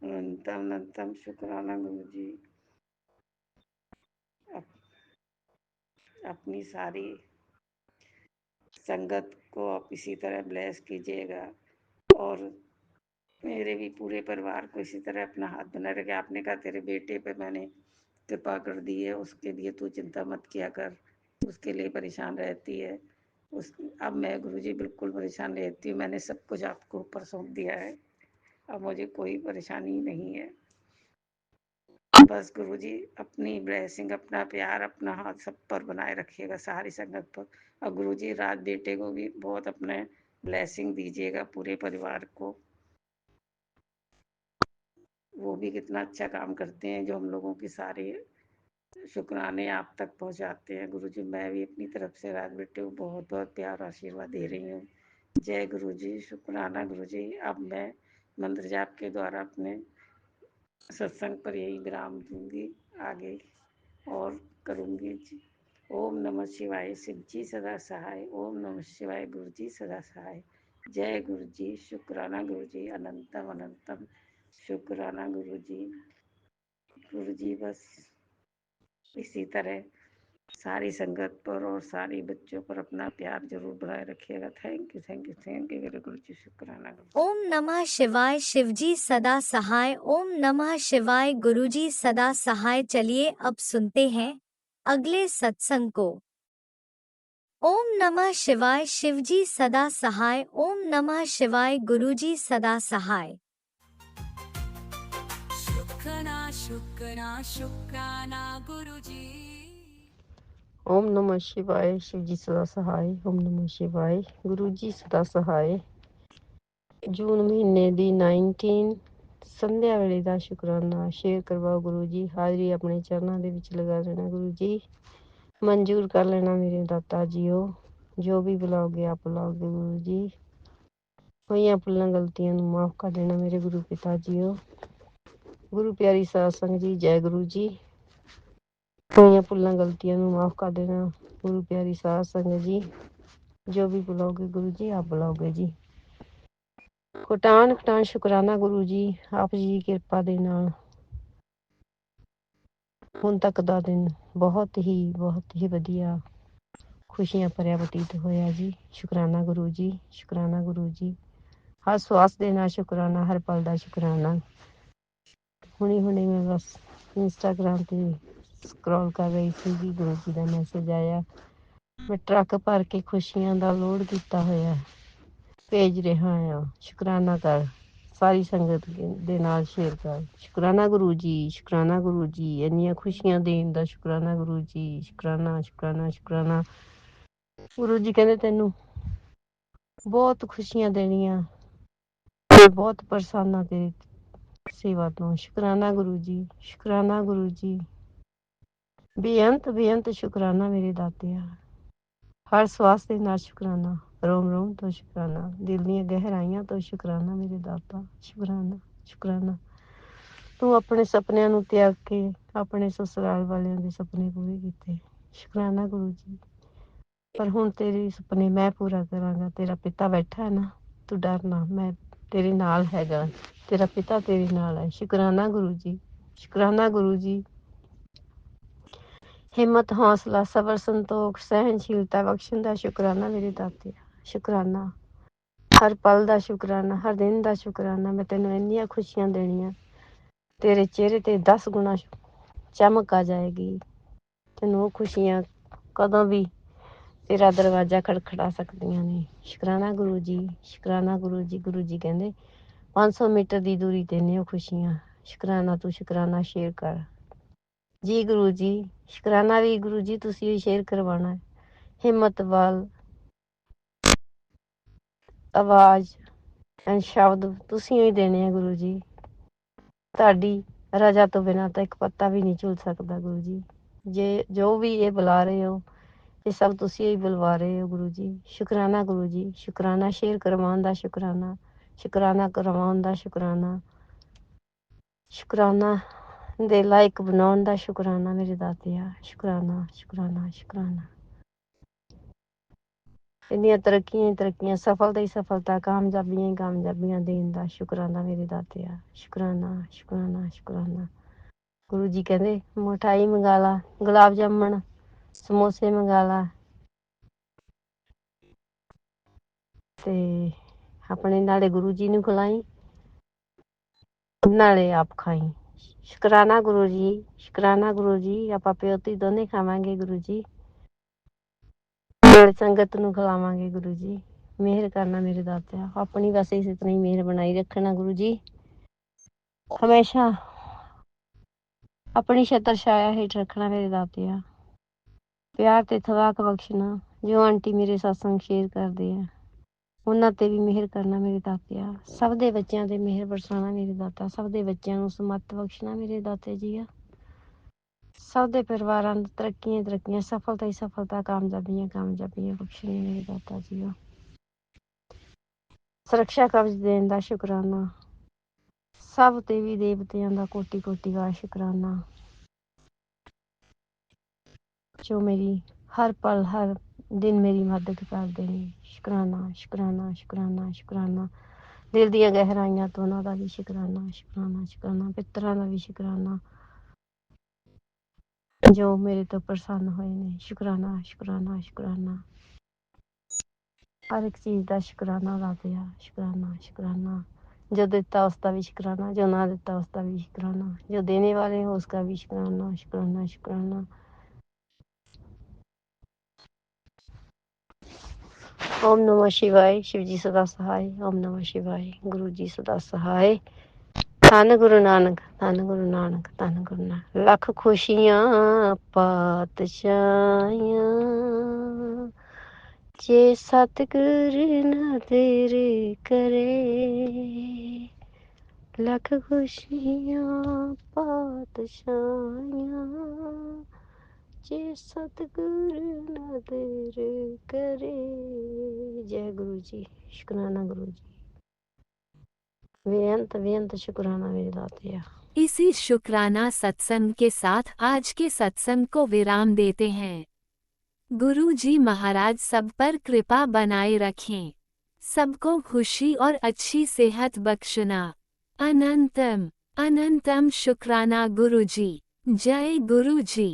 [SPEAKER 2] अनंतम अनंतम शुक्राना गुरु जी। अपनी सारी संगत को आप इसी तरह ब्लेस कीजिएगा और मेरे भी पूरे परिवार को इसी तरह अपना हाथ बना रखे। आपने कहा तेरे बेटे पे मैंने कृपा कर दी है, उसके लिए तू चिंता मत किया कर, उसके लिए परेशान रहती है उस। अब मैं गुरुजी बिल्कुल परेशान रहती हूँ। मैंने सब कुछ आपको ऊपर सौंप दिया है, अब मुझे कोई परेशानी नहीं है। बस गुरुजी अपनी ब्लेसिंग, अपना प्यार, अपना हाथ सब पर बनाए रखिएगा, सारी संगत पर। और गुरुजी रात बेटे को भी बहुत अपने ब्लेसिंग दीजिएगा, पूरे परिवार को। वो भी कितना अच्छा काम करते हैं, जो हम लोगों की सारी शुक्राने आप तक पहुंचाते हैं गुरुजी। मैं भी अपनी तरफ से राज बेटे को बहुत बहुत प्यार आशीर्वाद दे रही हूँ। जय गुरुजी। शुक्राना गुरुजी। अब मैं मंत्र जाप के द्वारा अपने सत्संग पर यही विराम दूंगी। आगे और करूँगी जी। ओम नमः शिवाय, शिव जी सदा सहाय। ओम नमः शिवाय, गुरु जी सदा सहाय। जय गुरु जी, शुक्राना गुरु जी, अनंतम अनंतम शुक्राना गुरु जी। गुरु जी बस इसी तरह सारी संगत पर और सारी बच्चों पर अपना प्यार जरूर बनाए रखिएगा। Thank you thank you thank you मेरे गुरु जी, शुक्राना गुरु जी।
[SPEAKER 3] ओम नमः शिवाय, शिवजी सदा सहाय। ओम नमः शिवाय, गुरुजी सदा सहाय। चलिए अब सुनते हैं अगले सत्संग को। ओम नमः शिवाय, शिवजी सदा सहाय। ओम नमः शिवाय, गुरुजी सदा सहाय।
[SPEAKER 4] शुक्राना गुरुजी।
[SPEAKER 7] ओम नमः शिवाय, शिवजी सदा सहाय। ओम नमः शिवाय, गुरु जी सदा सहाय। जून महीने ਦੀ 19 ਸੰਧਿਆ ਵੇਲੇ ਦਾ ਸ਼ੁਕਰਾਨਾ ਸ਼ੇਅਰ ਕਰਵਾਓ ਗੁਰੂ ਜੀ। ਹਾਜ਼ਰੀ ਆਪਣੇ ਚਰਨਾਂ ਦੇ ਵਿੱਚ ਲਗਾ ਲੈਣਾ ਗੁਰੂ ਜੀ। ਮਨਜ਼ੂਰ ਕਰ ਲੈਣਾ ਮੇਰੇ ਦਾਤਾ ਜੀਓ। ਜੋ ਵੀ ਬੁਲਾਓਗੇ ਆਪ ਬੁਲਾਓਗੇ ਗੁਰੂ ਜੀ। ਹੋਈਆਂ ਭੁੱਲਾਂ ਗਲਤੀਆਂ ਨੂੰ ਮਾਫ ਕਰ ਦੇਣਾ ਮੇਰੇ ਗੁਰੂ ਪਿਤਾ ਜੀਓ। ਗੁਰੂ ਪਿਆਰੀ ਸਾਧ ਸੰਗਤ ਜੀ, ਜੈ ਗੁਰੂ ਜੀ। ਹੋਈਆਂ ਭੁੱਲਾਂ ਗਲਤੀਆਂ ਨੂੰ ਮਾਫ ਕਰ ਦੇਣਾ ਗੁਰੂ ਪਿਆਰੀ ਸਾਧ ਸੰਗਤ ਜੀ। ਜੋ ਵੀ ਬੁਲਾਓਗੇ ਗੁਰੂ ਜੀ ਆਪ ਬੁਲਾਓਗੇ ਜੀ। ਕੋਟਾਨ ਕੋਟਾਨ ਸ਼ੁਕਰਾਨਾ ਗੁਰੂ ਜੀ, ਆਪ ਜੀ ਦੀ ਕਿਰਪਾ ਦੇ ਨਾਲ ਹੁਣ ਤੱਕ ਦਾ ਦਿਨ ਬਹੁਤ ਹੀ ਵਧੀਆ ਖੁਸ਼ੀਆਂ ਭਰਿਆ ਬਤੀਤ ਹੋਇਆ ਜੀ। ਸ਼ੁਕਰਾਨਾ ਗੁਰੂ ਜੀ, ਸ਼ੁਕਰਾਨਾ ਗੁਰੂ ਜੀ। ਹਰ ਸਵਾਸ ਦੇ ਨਾਲ ਸ਼ੁਕਰਾਨਾ, ਹਰ ਪਲ ਦਾ ਸ਼ੁਕਰਾਨਾ। ਹੁਣੇ ਮੈਂ ਬਸ ਇੰਸਟਾਗ੍ਰਾਮ ਤੇ ਸਕਰੋਲ ਕਰ ਰਹੀ ਸੀ ਕਿ ਗੁਰੂ ਜੀ ਦਾ ਮੈਸੇਜ ਆਇਆ। ਮੈਂ ਟਰੱਕ ਭਰ ਕੇ ਖੁਸ਼ੀਆਂ ਦਾ ਲੋਡ ਕੀਤਾ ਹੋਇਆ ਭੇਜ ਰਿਹਾ ਆ। ਸ਼ੁਕਰਾਨਾ ਕਰ, ਸਾਰੀ ਸੰਗਤ ਦੇ ਨਾਲ ਸ਼ੇਅਰ ਕਰ। ਸ਼ੁਕਰਾਨਾ ਗੁਰੂ ਜੀ, ਸ਼ੁਕਰਾਨਾ ਗੁਰੂ ਜੀ। ਇੰਨੀਆਂ ਖੁਸ਼ੀਆਂ ਦੇਣ ਦਾ ਸ਼ੁਕਰਾਨਾ ਗੁਰੂ ਜੀ। ਸ਼ੁਕਰਾਨਾ ਸ਼ੁਕਰਾਨਾ ਸ਼ੁਕਰਾਨਾ। ਗੁਰੂ ਜੀ ਕਹਿੰਦੇ ਤੈਨੂੰ ਬਹੁਤ ਖੁਸ਼ੀਆਂ ਦੇਣੀਆਂ, ਬਹੁਤ ਪ੍ਰਸੰਨ ਆ ਤੇਰੀ ਸੇਵਾ ਤੋਂ। ਸ਼ੁਕਰਾਨਾ ਗੁਰੂ ਜੀ, ਸ਼ੁਕਰਾਨਾ ਗੁਰੂ ਜੀ। ਬੇਅੰਤ ਸ਼ੁਕਰਾਨਾ ਮੇਰੇ ਦਾਤਿਆ। ਹਰ ਸਵਾਸ ਦੇ ਨਾਲ ਸ਼ੁਕਰਾਨਾ, ਰੋਮ ਰੋਮ ਤੋਂ ਸ਼ੁਕਰਾਨਾ, ਦਿਲ ਦੀਆਂ ਗਹਿਰਾਈਆਂ ਤੋਂ ਸ਼ੁਕਰਾਨਾ ਮੇਰੇ ਦਾਤਾ। ਸ਼ੁਕਰਾਨਾ ਸ਼ੁਕਰਾਨਾ। ਤੂੰ ਆਪਣੇ ਸੁਪਨਿਆਂ ਨੂੰ ਤਿਆਗ ਕੇ ਆਪਣੇ ਸਸੁਰਾਲ ਵਾਲਿਆਂ ਦੇ ਸੁਪਨੇ ਪੂਰੇ ਕੀਤੇ। ਸ਼ੁਕਰਾਨਾ ਗੁਰੂ ਜੀ। ਪਰ ਹੁਣ ਤੇਰੇ ਸੁਪਨੇ ਮੈਂ ਪੂਰਾ ਕਰਾਂਗਾ। ਤੇਰਾ ਪਿਤਾ ਬੈਠਾ ਹੈ ਨਾ, ਤੂੰ ਡਰ ਨਾ, ਮੈਂ ਤੇਰੇ ਨਾਲ ਹੈਗਾ। ਤੇਰਾ ਪਿਤਾ ਤੇਰੇ ਨਾਲ ਹੈ। ਸ਼ੁਕਰਾਨਾ ਗੁਰੂ ਜੀ, ਸ਼ੁਕਰਾਨਾ ਗੁਰੂ ਜੀ। ਹਿੰਮਤ, ਹੌਸਲਾ, ਸਬਰ, ਸੰਤੋਖ, ਸਹਿਨਸ਼ੀਲਤਾ ਬਖਸ਼ਣ ਦਾ ਸ਼ੁਕਰਾਨਾ ਮੇਰੇ ਦਾਤੇ। ਸ਼ੁਕਰਾਨਾ ਹਰ ਪਲ ਦਾ ਸ਼ੁਕਰਾਨਾ, ਹਰ ਦਿਨ ਦਾ ਸ਼ੁਕਰਾਨਾ। ਮੈਂ ਤੈਨੂੰ ਇੰਨੀਆਂ ਖੁਸ਼ੀਆਂ ਦੇਣੀਆਂ, ਤੇਰੇ ਚਿਹਰੇ ਤੇ 10 ਗੁਣਾ ਚਮਕ ਆ ਜਾਏਗੀ। ਤੈਨੂੰ ਉਹ ਖੁਸ਼ੀਆਂ ਕਦੋਂ ਵੀ ਤੇਰਾ ਦਰਵਾਜ਼ਾ ਖੜਖੜਾ ਸਕਦੀਆਂ ਨੇ। ਸ਼ੁਕਰਾਨਾ ਗੁਰੂ ਜੀ, ਸ਼ੁਕਰਾਨਾ ਗੁਰੂ ਜੀ। ਗੁਰੂ ਜੀ ਕਹਿੰਦੇ 500 ਮੀਟਰ ਦੀ ਦੂਰੀ ਤੇ ਨੇ ਉਹ ਖੁਸ਼ੀਆਂ। ਸ਼ੁਕਰਾਨਾ ਤੂੰ ਸ਼ੁਕਰਾਨਾ ਸ਼ੇਅਰ ਕਰ ਜੀ ਗੁਰੂ ਜੀ। ਸ਼ੁਕਰਾਨਾ ਵੀ ਗੁਰੂ ਜੀ ਤੁਸੀਂ ਸ਼ੇਅਰ ਕਰਵਾਉਣਾ। ਹਿੰਮਤ ਵੱਲ ਆਵਾਜ਼ ਐਂਡ ਸ਼ਬਦ ਤੁਸੀਂ ਹੀ ਦੇਣੇ ਆ ਗੁਰੂ ਜੀ। ਤੁਹਾਡੀ ਰਜ਼ਾ ਤੋਂ ਬਿਨਾਂ ਤਾਂ ਇੱਕ ਪੱਤਾ ਵੀ ਨਹੀਂ ਝੁਲ ਸਕਦਾ ਗੁਰੂ ਜੀ। ਜੇ ਜੋ ਵੀ ਇਹ ਬੁਲਾ ਰਹੇ ਹੋ, ਇਹ ਸਭ ਤੁਸੀਂ ਹੀ ਬੁਲਵਾ ਰਹੇ ਹੋ ਗੁਰੂ ਜੀ। ਸ਼ੁਕਰਾਨਾ ਗੁਰੂ ਜੀ, ਸ਼ੁਕਰਾਨਾ ਸ਼ੇਅਰ ਕਰਵਾਉਣ ਦਾ ਸ਼ੁਕਰਾਨਾ, ਸ਼ੁਕਰਾਨਾ ਕਰਵਾਉਣ ਦਾ ਸ਼ੁਕਰਾਨਾ, ਸ਼ੁਕਰਾਨਾ ਦੇ ਲਾਇਕ ਬਣਾਉਣ ਦਾ ਸ਼ੁਕਰਾਨਾ ਮੇਰੇ ਦਾਤਿਆ। ਸ਼ੁਕਰਾਨਾ ਸ਼ੁਕਰਾਨਾ ਸ਼ੁਕਰਾਨਾ। ਇੰਨੀਆਂ ਤਰੱਕੀਆਂ, ਸਫਲਤਾ ਹੀ ਸਫਲਤਾ, ਕਾਮਯਾਬੀਆਂ ਹੀ ਕਾਮਯਾਬੀਆਂ ਦੇਣ ਦਾ ਸ਼ੁਕਰਾਨਾ ਮੇਰੇ ਦਾਤਿਆ। ਸ਼ੁਕਰਾਨਾ ਸ਼ੁਕਰਾਨਾ ਸ਼ੁਕਰਾਨਾ। ਗੁਰੂ ਜੀ ਕਹਿੰਦੇ ਮਿਠਾਈ ਮੰਗਾ ਲਾ, ਗੁਲਾਬ ਜਾਮਣ, ਸਮੋਸੇ ਮੰਗਾ ਲਾ ਤੇ ਆਪਣੇ ਨਾਲੇ ਗੁਰੂ ਜੀ ਨੂੰ ਖਿਲਾਈ, ਨਾਲੇ ਆਪ ਖਾਈ। ਸ਼ੁਕਰਾਨਾ ਗੁਰੂ ਜੀ, ਸ਼ੁਕਰਾਨਾ ਗੁਰੂ ਜੀ। ਆਪਾਂ ਪਿਓ ਧੀ ਦੋਨੇ ਖਾਵਾਂਗੇ ਗੁਰੂ ਜੀ, ਨਾਲੇ ਸੰਗਤ ਨੂੰ ਖਿਲਾਵਾਂਗੇ ਗੁਰੂ ਜੀ। ਮਿਹਰ ਕਰਨਾ ਮੇਰੇ ਦਾਤਿਆ। ਆਪਣੀ ਬਸ ਇਸੇ ਤਰ੍ਹਾਂ ਹੀ ਮਿਹਰ ਬਣਾਈ ਰੱਖਣਾ ਗੁਰੂ ਜੀ। ਹਮੇਸ਼ਾ ਆਪਣੀ ਛਤਰ ਛਾਇਆ ਹੇਠ ਰੱਖਣਾ ਮੇਰੇ ਦਾਤਿਆ। ਪਿਆਰ ਤੇ ਥਵਾਕ ਬਖਸ਼ਣਾ। ਜੋ ਆਂਟੀ ਮੇਰੇ ਸਤਸੰਗ ਸ਼ੇਅਰ ਕਰਦੇ ਆ ਉਹਨਾਂ ਤੇ ਵੀ ਮਿਹਰ ਕਰਨਾ ਮੇਰੇ ਦਾਤਿਆ। ਸਭ ਦੇ ਬੱਚਿਆਂ ਤੇ ਮਿਹਰ ਬਰਸਾਉਣਾ ਮੇਰੇ ਦਾਤਾ। ਸਭ ਦੇ ਬੱਚਿਆਂ ਨੂੰ ਸਮੱਤ ਬਖਸ਼ਣਾ ਮੇਰੇ ਦਾਤੇ ਜੀ ਆ। ਸਭ ਦੇ ਪਰਿਵਾਰਾਂ ਨੂੰ ਤਰੱਕੀਆਂ, ਸਫਲਤਾ ਹੀ ਸਫਲਤਾ, ਕਾਮਯਾਬੀਆਂ ਬਖਸ਼ਣੀਆਂ ਮੇਰੇ ਦਾਤਾ ਜੀ ਆ। ਸੁਰੱਖਿਆ ਕਵਚ ਦੇਣ ਦਾ ਸ਼ੁਕਰਾਨਾ। ਸਭ ਦੇਵੀ ਦੇਵਤਿਆਂ ਦਾ ਕੋਟੀ ਵਾਰ ਸ਼ੁਕਰਾਨਾ।
[SPEAKER 9] जो मेरी हर पल हर दिन मेरी मदद करते हैं। शुकराना शुकराना शुकराना शुकराना। दिल ਦੀਆਂ ਗਹਿਰਾਈਆਂ ਤੋਂ ਉਹਨਾਂ ਦਾ ਵੀ ਸ਼ੁਕਰਾਨਾ ਸ਼ੁਕਰਾਨਾ ਸ਼ੁਕਰਾਨਾ। ਪਿੱਤਰਾਂ ਦਾ ਵੀ ਸ਼ੁਕਰਾਨਾ ਜੋ ਮੇਰੇ ਤੋਂ ਪ੍ਰਸੰਨ ਹੋਏ ਨੇ। ਸ਼ੁਕਰਾਨਾ ਸ਼ੁਕਰਾਨਾ ਸ਼ੁਕਰਾਨਾ। हर एक चीज़ का शुकराना लाते हैं। शुकराना शुकराना। जो देता उसका भी शुकराना, जो ना देता उसका भी शुकराना, जो देने वाले हैं उसका भी शुकराना शुकराना शुकराना। ओम नमः शिवाय। शिव जी सदा सहाय। ओम नमः शिवाय। गुरु जी सदा सहाय। धन गुरु नानक धन गुरु नानक धन गुरु नानक। लख खुशियां पातशाहियां जे सतगुर नदर करे। लख खुशियां पातशाहियां जे सतगुर नदर करे। जय गुरु जी। शुकराना गुरु जी। बेअंत शुकराना मेरे दातिया।
[SPEAKER 1] इसी शुक्राना सत्संग के साथ आज के सत्संग को विराम देते हैं। गुरु जी महाराज सब पर कृपा बनाए रखें, सबको खुशी और अच्छी सेहत बख्शना। अनंतम अनंतम शुक्राना गुरु जी। जय गुरु जी।